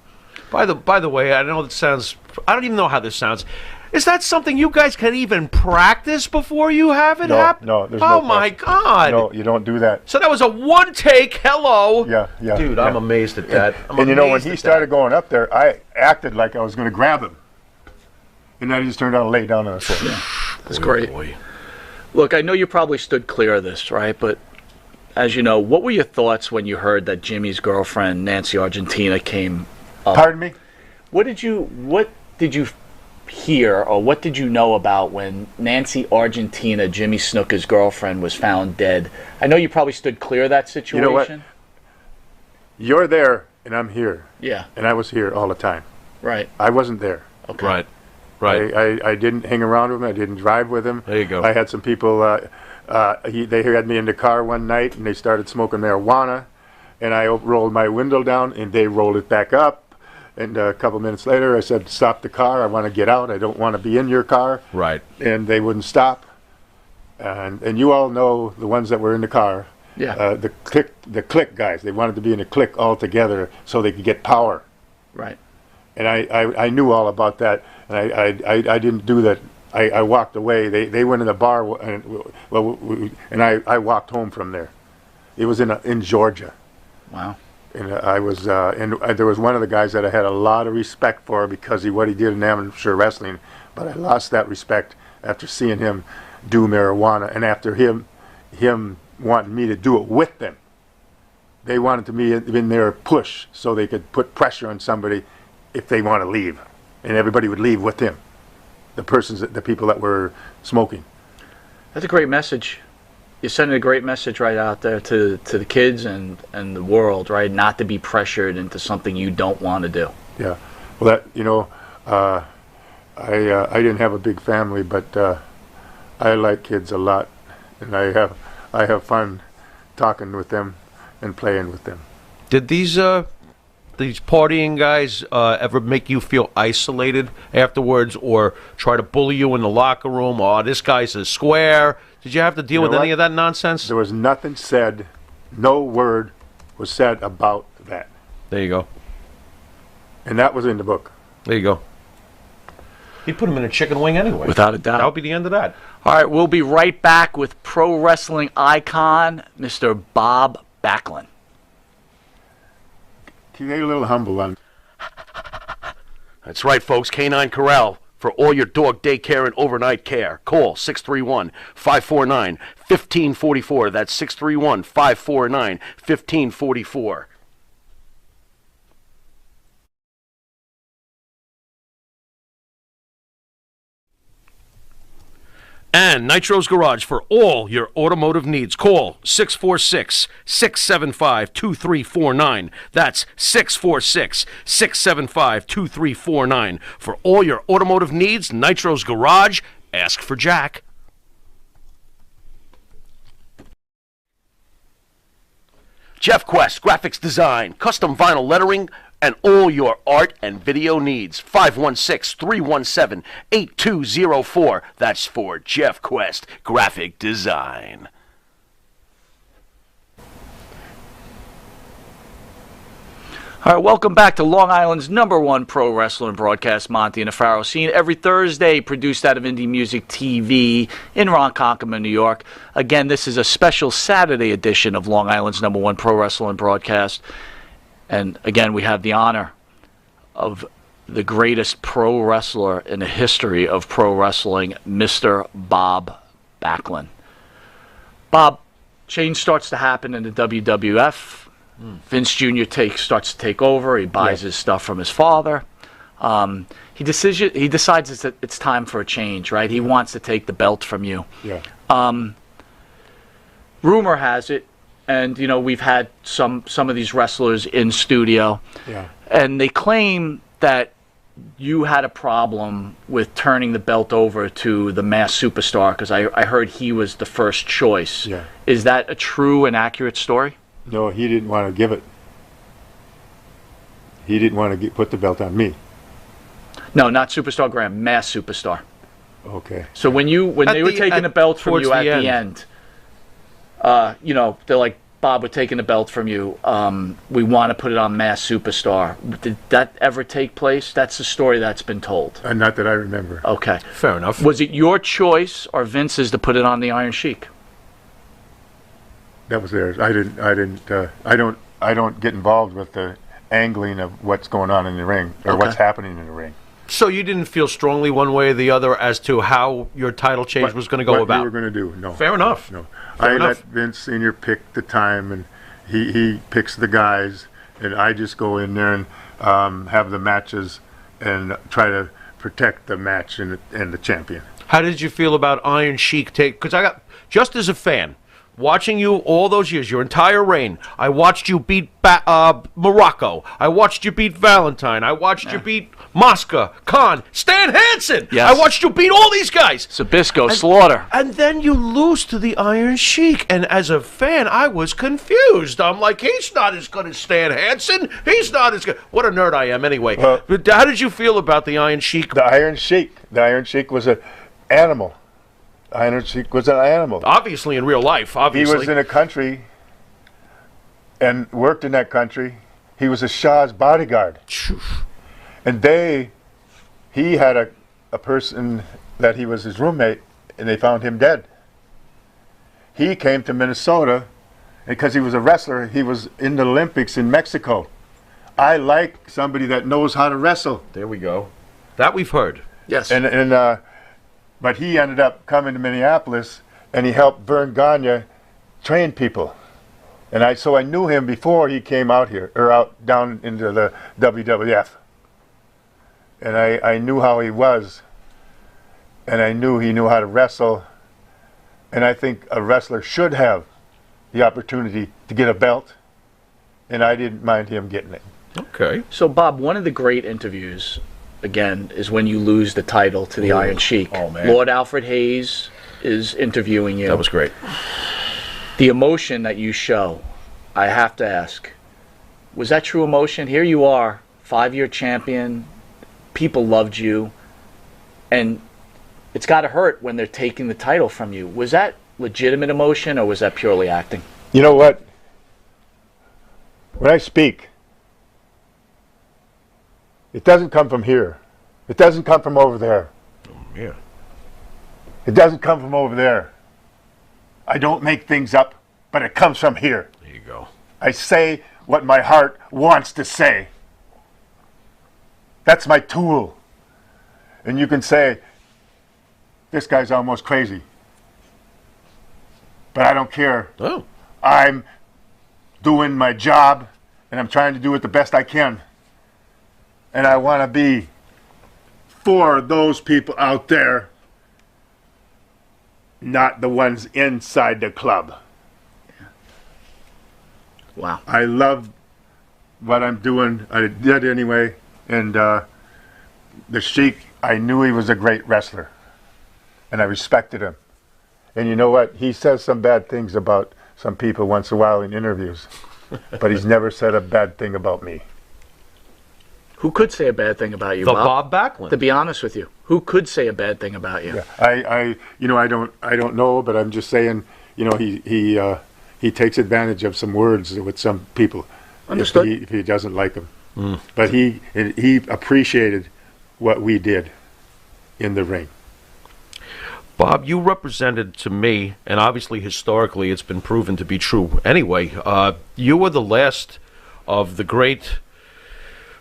By the way, I know it sounds. I don't even know how this sounds. Is that something you guys can even practice before you have it happen? No, there's oh no my practice. God! No, you don't do that. So that was a one-take hello. Yeah. Dude, yeah. I'm amazed at that. And you know, when he started going up there, I acted like I was going to grab him, and then he just turned around and laid down on the floor. That's great. Look, I know you probably stood clear of this, right? But as you know, what were your thoughts when you heard that Jimmy's girlfriend, Nancy Argentina, came up? Pardon me? What did you hear, or what did you know about when Nancy Argentina, Jimmy Snuka's girlfriend, was found dead? I know you probably stood clear of that situation. You know what? You're there, and I'm here. Yeah. And I was here all the time. Right. I wasn't there. Okay. Right. I didn't hang around with him. I didn't drive with him. There you go. I had some people. They had me in the car one night, and they started smoking marijuana, and I rolled my window down, and they rolled it back up, And a couple minutes later, I said, "Stop the car. I want to get out. I don't want to be in your car." Right. And they wouldn't stop. And you all know the ones that were in the car. Yeah. The click guys. They wanted to be in a click all together so they could get power. Right. And I knew all about that. And I didn't do that. I walked away. They went in the bar, and I walked home from there. It was in Georgia. Wow. And there was one of the guys that I had a lot of respect for because of what he did in amateur wrestling, but I lost that respect after seeing him do marijuana, and after him wanting me to do it with them. They wanted to be in their push so they could put pressure on somebody if they want to leave, and everybody would leave with him. The people that were smoking. That's a great message. You're sending a great message right out there to the kids and the world, right? Not to be pressured into something you don't want to do. Yeah. Well, I didn't have a big family, but I like kids a lot, and I have fun talking with them and playing with them. Did these partying guys ever make you feel isolated afterwards, or try to bully you in the locker room? Oh, this guy's a square. Did you have to deal with any of that nonsense? There was nothing said. No word was said about that. There you go. And that was in the book. There you go. He put him in a chicken wing anyway. Without a doubt. That would be the end of that. All right, we'll be right back with pro wrestling icon, Mr. Bob Backlund. Can you get a little humble on? That's right, folks. Canine Corral for all your dog daycare and overnight care. Call 631-549-1544. That's 631-549-1544. And Nitro's Garage for all your automotive needs. Call 646-675-2349. That's 646-675-2349. For all your automotive needs, Nitro's Garage. Ask for Jack. Jeff Quest, graphics design, custom vinyl lettering, and all your art and video needs. 516-317-8204. That's for Jeff Quest, graphic design. All right, welcome back to Long Island's #1 pro wrestling broadcast, Monte The Pharaoh. Seen every Thursday, produced out of Indie Music TV in Ronkonkoma, New York. Again, this is a special Saturday edition of Long Island's #1 pro wrestling broadcast. And again, we have the honor of the greatest pro wrestler in the history of pro wrestling, Mr. Bob Backlund. Bob, change starts to happen in the WWF. Vince Jr. starts to take over. He buys his stuff from his father. He decides it's time for a change, right? He wants to take the belt from you. Yeah. Rumor has it, and we've had some of these wrestlers in studio, and they claim that you had a problem with turning the belt over to the Masked Superstar, because I heard he was the first choice. Yeah. Is that a true and accurate story? No, he didn't want to give it. He didn't want to put the belt on me. No, not Superstar Graham, Masked Superstar. Okay. So when they were taking the belt from you at the end, they're like, Bob, we're taking the belt from you. We want to put it on Masked Superstar. Did that ever take place? That's the story that's been told. Not that I remember. Okay. Fair enough. Was it your choice or Vince's to put it on the Iron Sheik? That was theirs. I don't get involved with the angling of what's going on in the ring or what's happening in the ring. So you didn't feel strongly one way or the other as to how your title change was going to go about? What we were going to do, no. Fair enough. No. Fair enough. Let Vince Sr. pick the time, and he picks the guys, and I just go in there and have the matches and try to protect the match and the champion. How did you feel about Iron Sheik take? Because just as a fan, watching you all those years, your entire reign. I watched you beat Morocco. I watched you beat Valentine. I watched you beat Mosca, Khan, Stan Hansen. Yes. I watched you beat all these guys. Sabisco, Slaughter. And then you lose to the Iron Sheik. And as a fan, I was confused. I'm like, he's not as good as Stan Hansen. He's not as good. What a nerd I am anyway. But how did you feel about the Iron Sheik? The Iron Sheik was an animal. The Iron Sheik was an animal. Obviously, in real life, obviously. He was in a country and worked in that country. He was a Shah's bodyguard. And he had a person that he was his roommate, and they found him dead. He came to Minnesota because he was a wrestler. He was in the Olympics in Mexico. I like somebody that knows how to wrestle. There we go. That we've heard. Yes. But he ended up coming to Minneapolis, and he helped Vern Gagne train people. And so I knew him before he came out here, or out down into the WWF. And I knew how he was, and I knew he knew how to wrestle. And I think a wrestler should have the opportunity to get a belt, and I didn't mind him getting it. Okay. So, Bob, one of the great interviews, again, is when you lose the title to the Iron Sheik. Oh, man. Lord Alfred Hayes is interviewing you. That was great. The emotion that you show, I have to ask, was that true emotion? Here you are, 5-year champion, people loved you, and it's got to hurt when they're taking the title from you. Was that legitimate emotion, or was that purely acting? You know what? When I speak, it doesn't come from here. It doesn't come from over there. Yeah. It doesn't come from over there. I don't make things up, but it comes from here. There you go. I say what my heart wants to say. That's my tool. And you can say, this guy's almost crazy. But I don't care. Oh. I'm doing my job, and I'm trying to do it the best I can. And I want to be for those people out there, not the ones inside the club. Wow. I love what I'm doing. I did anyway. And the Sheik, I knew he was a great wrestler. And I respected him. And you know what? He says some bad things about some people once in a while in interviews. But he's never said a bad thing about me. Who could say a bad thing about you, The Bob? Bob Backlund. To be honest with you, who could say a bad thing about you? Yeah. I don't know, but I'm just saying, he takes advantage of some words with some people. Understood. If he doesn't like them. But he appreciated what we did in the ring. Bob, you represented to me, and obviously historically it's been proven to be true anyway, you were the last of the great,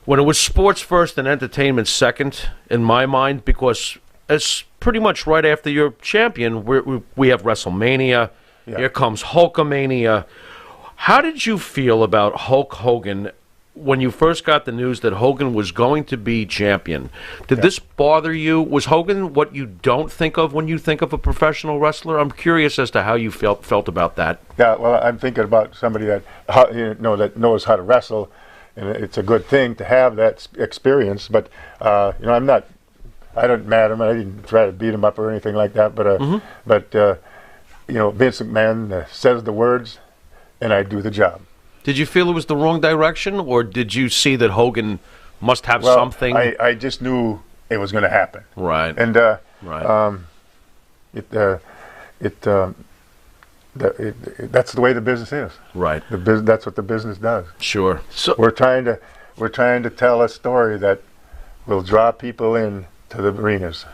when it was sports first and entertainment second, in my mind, because as pretty much right after you're champion, we have WrestleMania, here comes Hulkamania. How did you feel about Hulk Hogan when you first got the news that Hogan was going to be champion? Did this bother you? Was Hogan what you don't think of when you think of a professional wrestler? I'm curious as to how you felt about that. Yeah, well, I'm thinking about somebody that that knows how to wrestle, and it's a good thing to have that experience. But I don't mad him. I didn't try to beat him up or anything like that. But Vince McMahon says the words, and I do the job. Did you feel it was the wrong direction, or did you see that Hogan must have something? I just knew it was going to happen. Right. And right. That's the way the business is. Right. That's what the business does. Sure. So we're trying to tell a story that will draw people in to the arenas,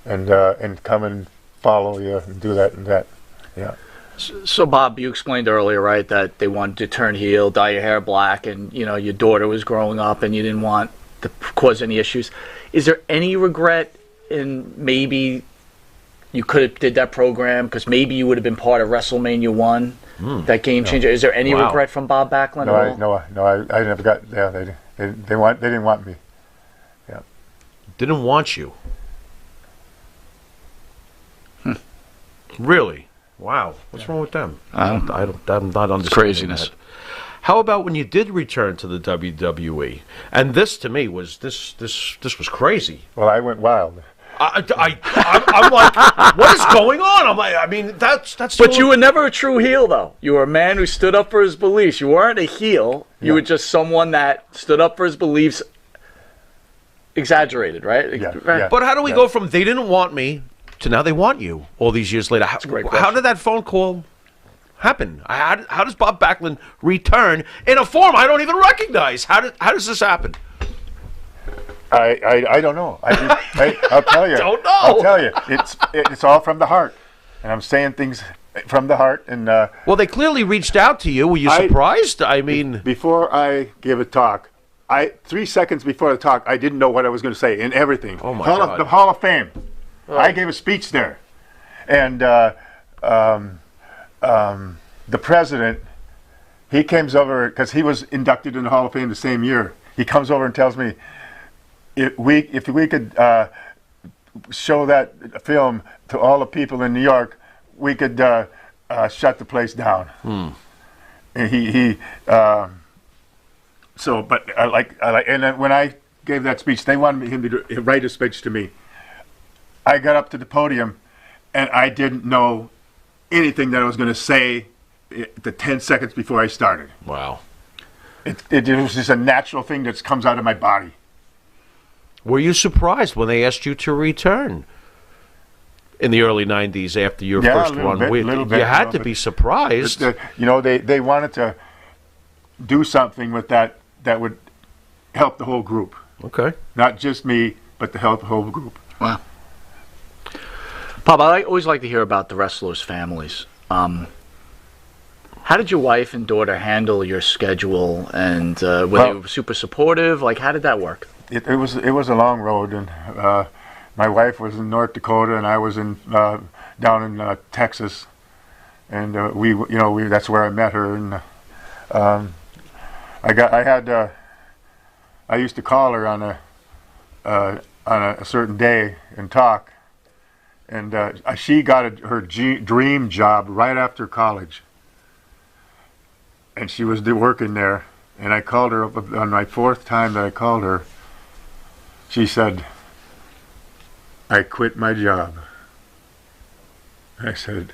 and come and follow you and do that and that. Yeah. So, Bob, you explained earlier, right, that they wanted to turn heel, dye your hair black, and, your daughter was growing up and you didn't want to cause any issues. Is there any regret in maybe you could have did that program because maybe you would have been part of WrestleMania 1, that game changer? Is there any regret from Bob Backlund at all? No, I never got, they didn't want me. Yeah. Didn't want you? Really? Wow. What's wrong with them? I'm not understanding craziness. that. How about when you did return to the WWE? And this, to me, was this was crazy. Well, I went wild. I'm like, what is going on? I'm like, I mean, that's. But you were never a true heel, though. You were a man who stood up for his beliefs. You weren't a heel. You were just someone that stood up for his beliefs. Exaggerated, right? Yeah, Right. yeah. But how do we go from they didn't want me to now they want you all these years later? a great How question. did that phone call happen? How does Bob Backlund return in a form I don't even recognize? How does this happen? I don't know. I'll tell you. Don't know. I'll tell you. It's all from the heart, and I'm saying things from the heart. And Well, they clearly reached out to you. Were you surprised? I mean, before I gave a talk, 3 seconds before the talk, I didn't know what I was going to say in everything. Oh my God. The Hall of Fame. I gave a speech there, and the president, he comes over because he was inducted in the Hall of Fame the same year. He comes over and tells me, if we could show that film to all the people in New York, we could shut the place down. And he and then when I gave that speech, they wanted him to write a speech to me. I got up to the podium, and I didn't know anything that I was going to say the 10 seconds before I started. wow. It was just a natural thing that comes out of my body. Were you surprised when they asked you to return in the early '90s after your first run? You had to be surprised. They wanted to do something with that would help the whole group. Okay. Not just me, but to help the whole group. Wow. Bob, I always like to hear about the wrestlers' families. How did your wife and daughter handle your schedule, and were they super supportive? Like, how did that work? It was a long road, and my wife was in North Dakota, and I was in down in Texas, and that's where I met her. And I used to call her on a certain day and talk, and she got her dream job right after college, and she was working there. And I called her up on my fourth time that I called her. She said, "I quit my job." I said,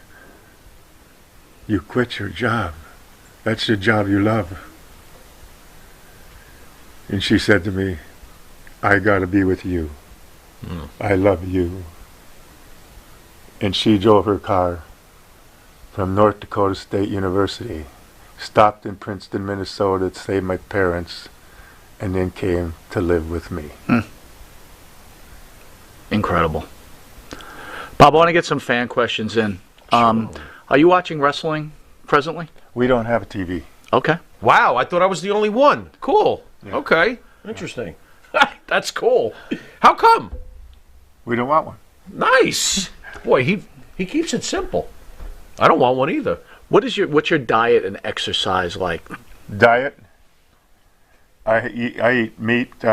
"You quit your job? That's the job you love." And she said to me, "I gotta be with you. I love you." And she drove her car from North Dakota State University, stopped in Princeton, Minnesota to save my parents, and then came to live with me. Incredible. Bob, I want to get some fan questions in. Are you watching wrestling presently? We don't have a TV. Okay. Wow, I thought I was the only one. Cool. Yeah. Okay. Interesting. That's cool. How come? We don't want one. Nice. Boy, he keeps it simple. I don't want one either. What's your diet and exercise like? Diet. I eat meat.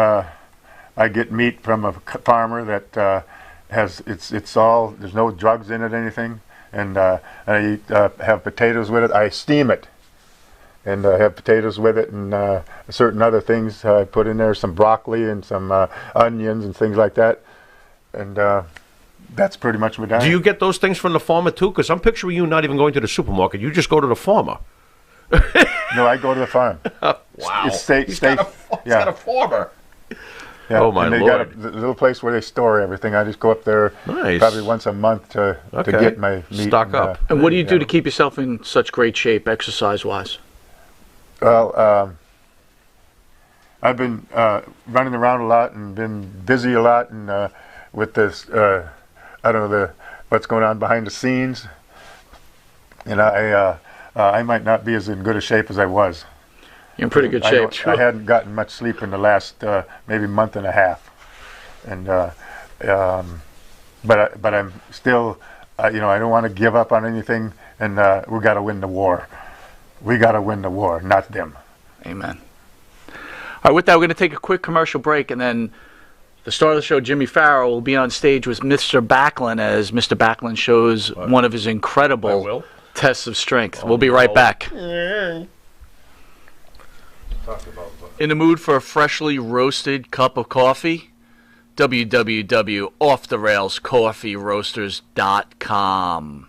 I get meat from a farmer that has it's all, there's no drugs in it, anything, and I eat have potatoes with it. I steam it, and I have potatoes with it, and certain other things I put in there, some broccoli and some onions and things like that, and that's pretty much my diet. Do you get those things from the farmer too? Because I'm picturing you not even going to the supermarket. You just go to the farmer. No, I go to the farm. Wow. He's got a farmer. Yeah, Oh, my and they Lord. got a little place where they store everything. I just go up there Nice. probably once a month to get my meat. Stock up. And what do you do to keep yourself in such great shape, exercise-wise? Well, I've been running around a lot and been busy a lot, and with this, I don't know what's going on behind the scenes, and I might not be as in good a shape as I was. You're in pretty good shape. I hadn't gotten much sleep in the last maybe month and a half, and but I'm still, I don't want to give up on anything, and we got to win the war. We got to win the war, not them. Amen. All right, with that, we're going to take a quick commercial break, and then The star of the show, Jimmy Pharaoh, will be on stage with Mr. Backlund as Mr. Backlund shows one of his incredible tests of strength. We'll be right back. In the mood for a freshly roasted cup of coffee? www.offtherailscoffeeroasters.com.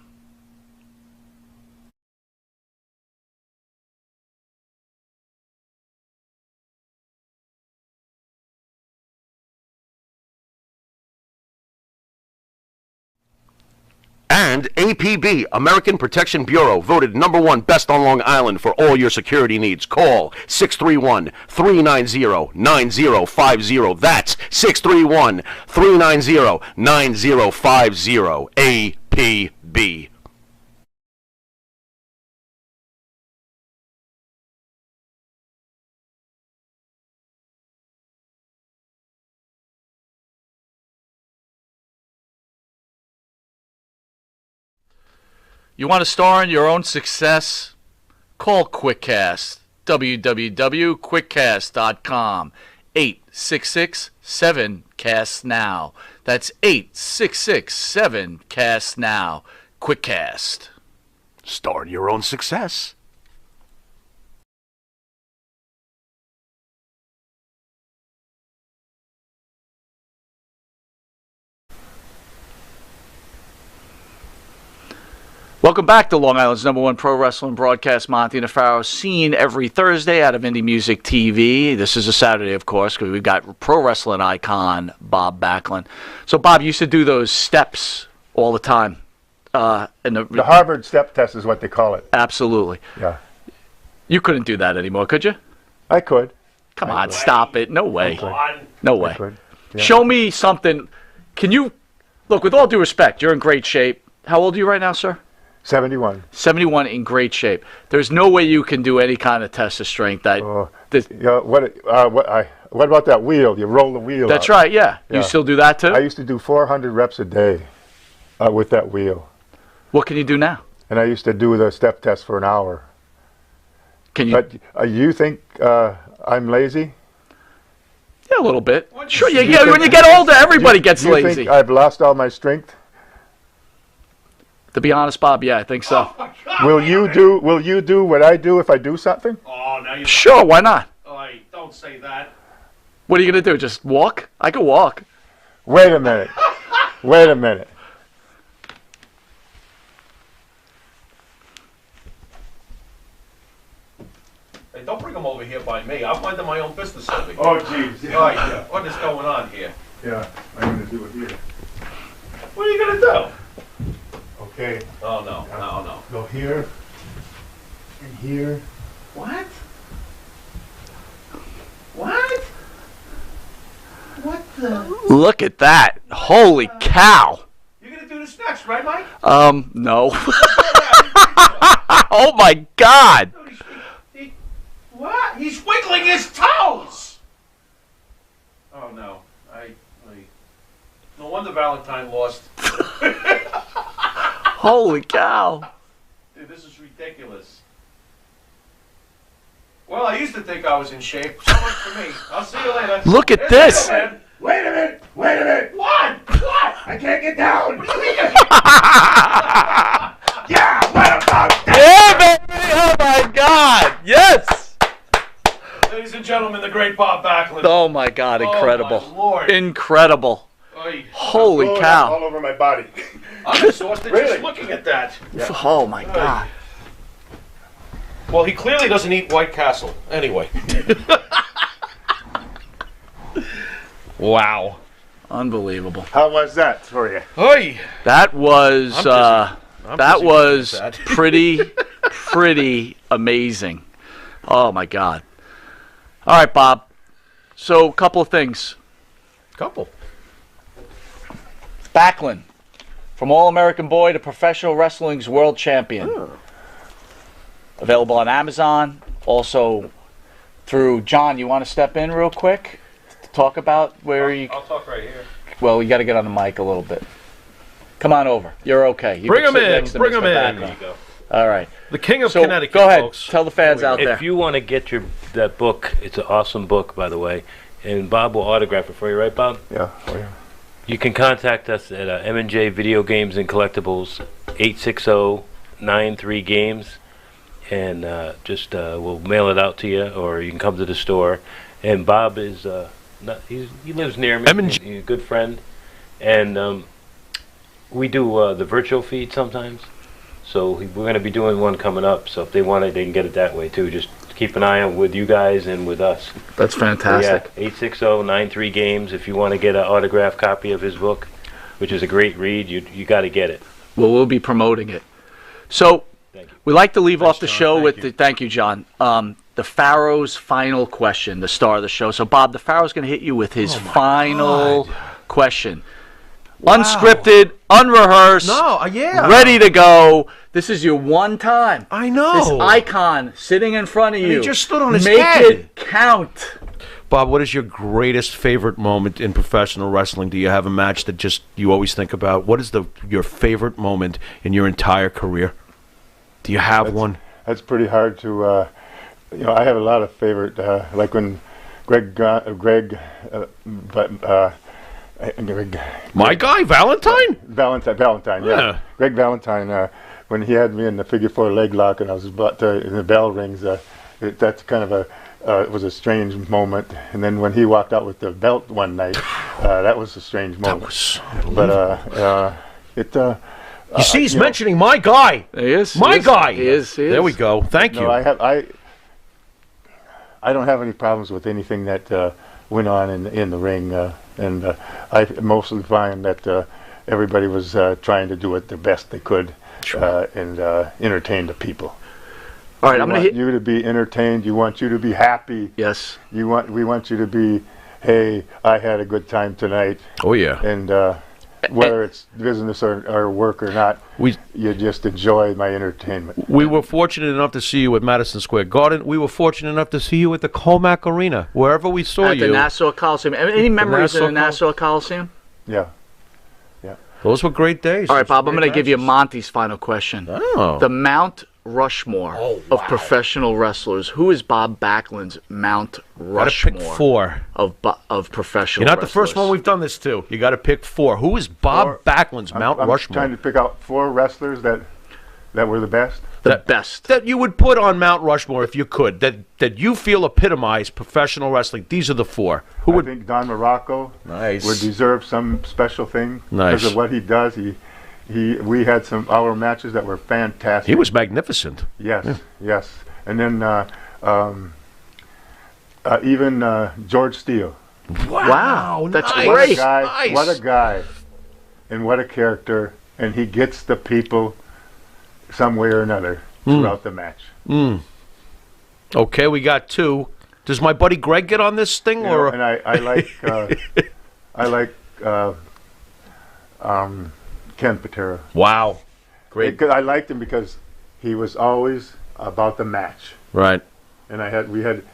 And APB, American Protection Bureau, voted #1 best on Long Island for all your security needs. Call 631-390-9050. That's 631-390-9050. APB. You want to star in your own success? Call QuickCast. www.quickcast.com. 866-7-CAST-NOW. That's 866-7-CAST-NOW. QuickCast. Star in your own success. Welcome back to Long Island's #1 pro wrestling broadcast, Monte The Pharaoh, seen every Thursday out of Indie Music TV. This is a Saturday, of course, because we've got pro wrestling icon Bob Backlund. So, Bob, you used to do those steps all the time. The Harvard step test is what they call it. Absolutely. Yeah. You couldn't do that anymore, could you? I could. Come on, stop it. No way. No way. I could. Yeah. Show me something. Can you, look, with all due respect, you're in great shape. How old are you right now, sir? 71. 71, in great shape. There's no way you can do any kind of test of strength. What about that wheel? You roll the wheel That's out. right, yeah. Yeah. You still do that too? I used to do 400 reps a day with that wheel. What can you do now? And I used to do the step test for an hour. Can you? But you think I'm lazy? Yeah, a little bit. Sure, yeah. When you get older, everybody gets do you lazy. think I've lost all my strength? To be honest, Bob, yeah, I think so. Will you do what I do if I do something? Oh, now you. Sure, why not? Oh, don't say that. What are you going to do? Just walk? I can walk. Wait a minute. Wait a minute. Hey, don't bring them over here by me. I'm minding my own business over here. Oh, jeez. Oh, yeah. What is going on here? Yeah, I'm going to do it here. What are you going to do? Okay. Oh, no. Go here and here. What? What? What the? Look at that. Holy cow. You're going to do this next, right, Mike? No. Oh, my God. What? He's wiggling his toes! Oh, no. No wonder Valentine lost. Holy cow. Dude, this is ridiculous. Well, I used to think I was in shape. So much for me. I'll see you later. Look at this. Wait a minute. Wait a minute. What? What? I can't get down. What do you mean? Yeah, what about that? Yeah, baby. Oh, my God. Yes. Ladies and gentlemen, the great Bob Backlund. Oh, my God. Incredible. Oh, my Lord. Incredible. Oy. Holy Blowing cow. up all over my body. I'm exhausted Really? just looking at that. Yeah. Oh, my God. Well, he clearly doesn't eat White Castle. Anyway. Wow. Unbelievable. How was that for you? Oy. That was I'm that busy was with that. pretty amazing. Oh my God. All right, Bob. So, a couple of things. Couple. Backlund, from All-American Boy to Professional Wrestling's World Champion. Available on Amazon. Also through John. You want to step in real quick to talk about where you? I'll talk right here. Well, you got to get on the mic a little bit. Come on over. You're okay. You Bring can him sit in. next to Bring Mr. him in. Backlund. There you go. All right. The King of So Connecticut, go ahead. folks. Tell the fans out there. If you want to get that book, it's an awesome book, by the way. and Bob will autograph it for you, right, Bob? Yeah. Oh, yeah. You can contact us at M&J Video Games and Collectibles, 860-93-GAMES, and we'll mail it out to you, or you can come to the store. And Bob is he lives near me. M&J. He's a good friend, and we do the virtual feed sometimes. So we're going to be doing one coming up. So if they want it, they can get it that way too. Just keep an eye on with you guys and with us. That's fantastic. Yeah, 860-93-GAMES. If you want to get an autographed copy of his book, which is a great read, you got to get it. Well, we'll be promoting it. So we like to leave off the show with thank you, John. The Pharaoh's final question, the star of the show. So Bob, the Pharaoh's going to hit you with his final question. Wow. Unscripted, unrehearsed, ready to go. This is your one time. I know. This icon sitting in front of you. He just stood on his Make head. it count. Bob, what is your greatest favorite moment in professional wrestling? Do you have a match that just you always think about? What is your favorite moment in your entire career? Do you have one? That's pretty hard to. I have a lot of favorite. Like when Greg My guy, Valentine? Valentine, yeah. Greg Valentine, when he had me in the figure 4 leg lock and I was about to, and the bell rings, that's kind of it was a strange moment. And then when he walked out with the belt one night, that was a strange moment. That was but you see, he's mentioning my guy. He is. My guy. He is. There we go. Thank you. I don't have any problems with anything that went on in the ring, and I mostly find that everybody was trying to do it the best they could and entertain the people. All right, I'm going to hit you to be entertained. You want you to be happy. Yes. We want you to be, hey, I had a good time tonight. Oh yeah. And whether it's business or work or not, you just enjoy my entertainment. We were fortunate enough to see you at Madison Square Garden. We were fortunate enough to see you at the Comac Arena. Wherever we saw at you. the Nassau Coliseum. Any memories in the Nassau Coliseum? Yeah. Those were great days. All right, Bob, I'm going to give you Monty's final question. Oh. The Mount Rushmore of professional wrestlers. Who is Bob Backlund's Mount Rushmore? Gotta pick 4 of professional. You're not wrestlers. the first one we've done this to. You got to pick 4. Who is Bob Backlund's Mount Rushmore? I'm trying to pick out 4 wrestlers that were the best. The best that you would put on Mount Rushmore if you could. That you feel epitomize professional wrestling. These are the 4. I think Don Morocco Nice. would deserve some special thing Nice. because of what he does. We had our matches that were fantastic. He was magnificent. Yes, yes. And then even George Steele. Wow, that's nice. great. What a guy, and what a character. And he gets the people some way or another throughout the match. Okay, we got 2. Does my buddy Greg get on this thing, or? And I like Ken Patera. Wow, great. I liked him because he was always about the match. Right. And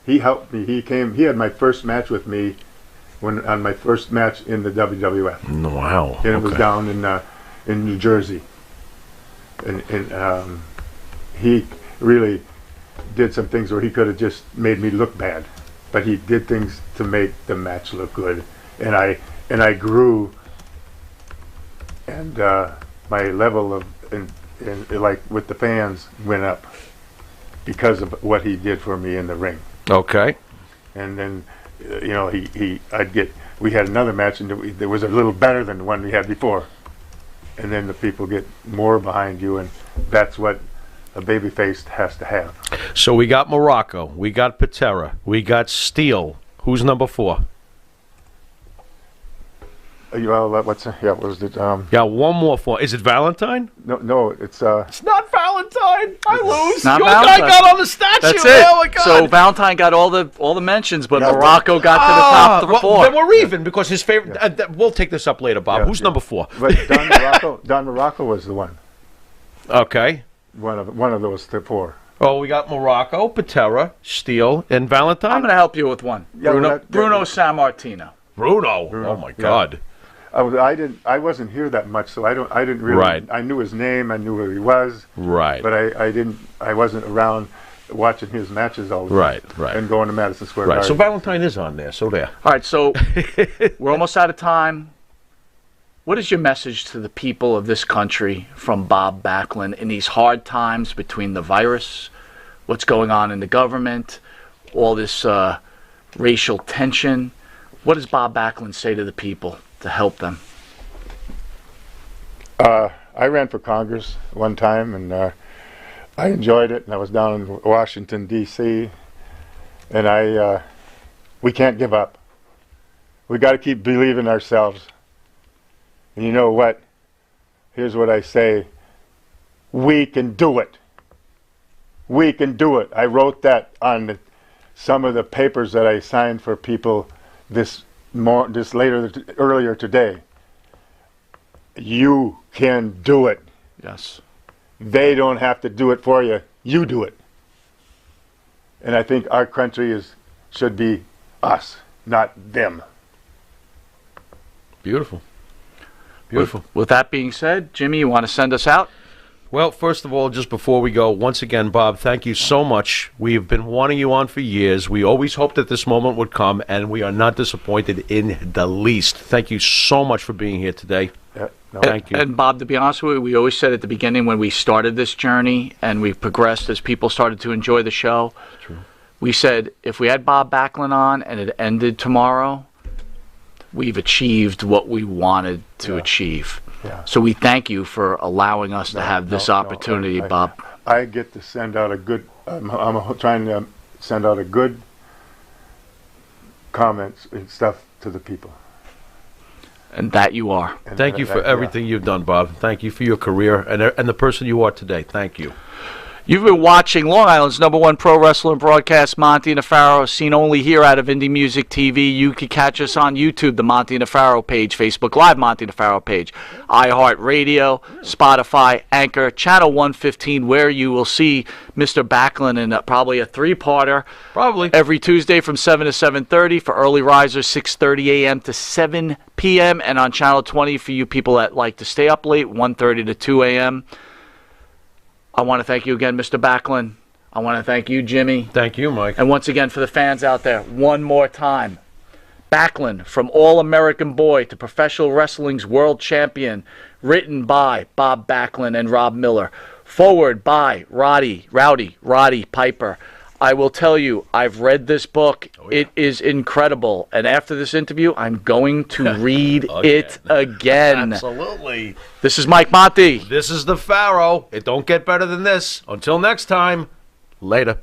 he helped me. He had my first match with me on my first match in the WWF. Wow. And it was down in New Jersey. And he really did some things where he could have just made me look bad, but he did things to make the match look good. And I grew, and my level of like with the fans went up because of what he did for me in the ring. Okay. And then we had another match, and it was a little better than the one we had before. And then the people get more behind you, and that's what a babyface has to have. So we got Morocco, we got Patera, we got Steele. Who's number 4? What was it? Yeah, one more for. Is it Valentine? No, it's It's not Valentine. I lose. Not Your Valentine. guy got on the statue. That's it. Oh my God. So Valentine got all the mentions, but Morocco got to the top 4. Then we're even because his favorite. We'll take this up later, Bob. Who's number 4? But Don Morocco was the one. Okay. One of those 4. Oh, we got Morocco, Patera, Steele, and Valentine. I'm going to help you with one. Yeah, Bruno Sammartino. Bruno. Oh my God. I wasn't here that much, so I didn't really. Right. I knew his name. I knew where he was. Right. But I wasn't around watching his matches all the time. Right. And going to Madison Square Right. Garden. So Valentine is on there. So there. All right, so we're almost out of time. What is your message to the people of this country from Bob Backlund in these hard times between the virus, what's going on in the government, all this racial tension? What does Bob Backlund say to the people to help them? I ran for Congress one time, and I enjoyed it. And I was down in Washington, D.C., and we can't give up. We got to keep believing ourselves. And you know what? Here's what I say. We can do it. We can do it. I wrote that on some of the papers that I signed for people earlier today. You can do it. Yes. They don't have to do it for you. You do it. And I think our country should be us, not them. Beautiful. Beautiful. With that being said, Jimmy, you want to send us out? Well, first of all, just before we go, once again, Bob, thank you so much. We've been wanting you on for years. We always hoped that this moment would come, and we are not disappointed in the least. Thank you so much for being here today. Yeah, no, Thank you. And Bob, to be honest with you, we always said at the beginning when we started this journey and we've progressed as people started to enjoy the show, True. We said if we had Bob Backlund on and it ended tomorrow, we've achieved what we wanted to achieve. Yeah. So we thank you for allowing us to have this opportunity, Bob. I get to send out a good, I'm trying to send out a good comments and stuff to the people. And that you are. And Thank you for everything you've done, Bob. Thank you for your career and the person you are today. Thank you. You've been watching Long Island's #1 pro wrestling broadcast, Monte The Pharaoh, seen only here out of Indie Music TV. You can catch us on YouTube, the Monte The Pharaoh page, Facebook Live Monte The Pharaoh page, iHeartRadio, Spotify, Anchor, Channel 115, where you will see Mr. Backlund in probably a three-parter. Probably. Every Tuesday from 7 to 7:30 for early risers, 6:30 a.m. to 7 p.m. And on Channel 20 for you people that like to stay up late, 1:30 to 2 a.m. I want to thank you again, Mr. Backlund. I want to thank you, Jimmy. Thank you, Mike. And once again, for the fans out there, one more time. Backlund, from All-American Boy to Professional Wrestling's World Champion, written by Bob Backlund and Rob Miller. Forward by Roddy Piper. I will tell you, I've read this book. Oh, yeah. It is incredible. And after this interview, I'm going to read it again. Absolutely. This is Mike Monte. This is the Pharaoh. It don't get better than this. Until next time, later.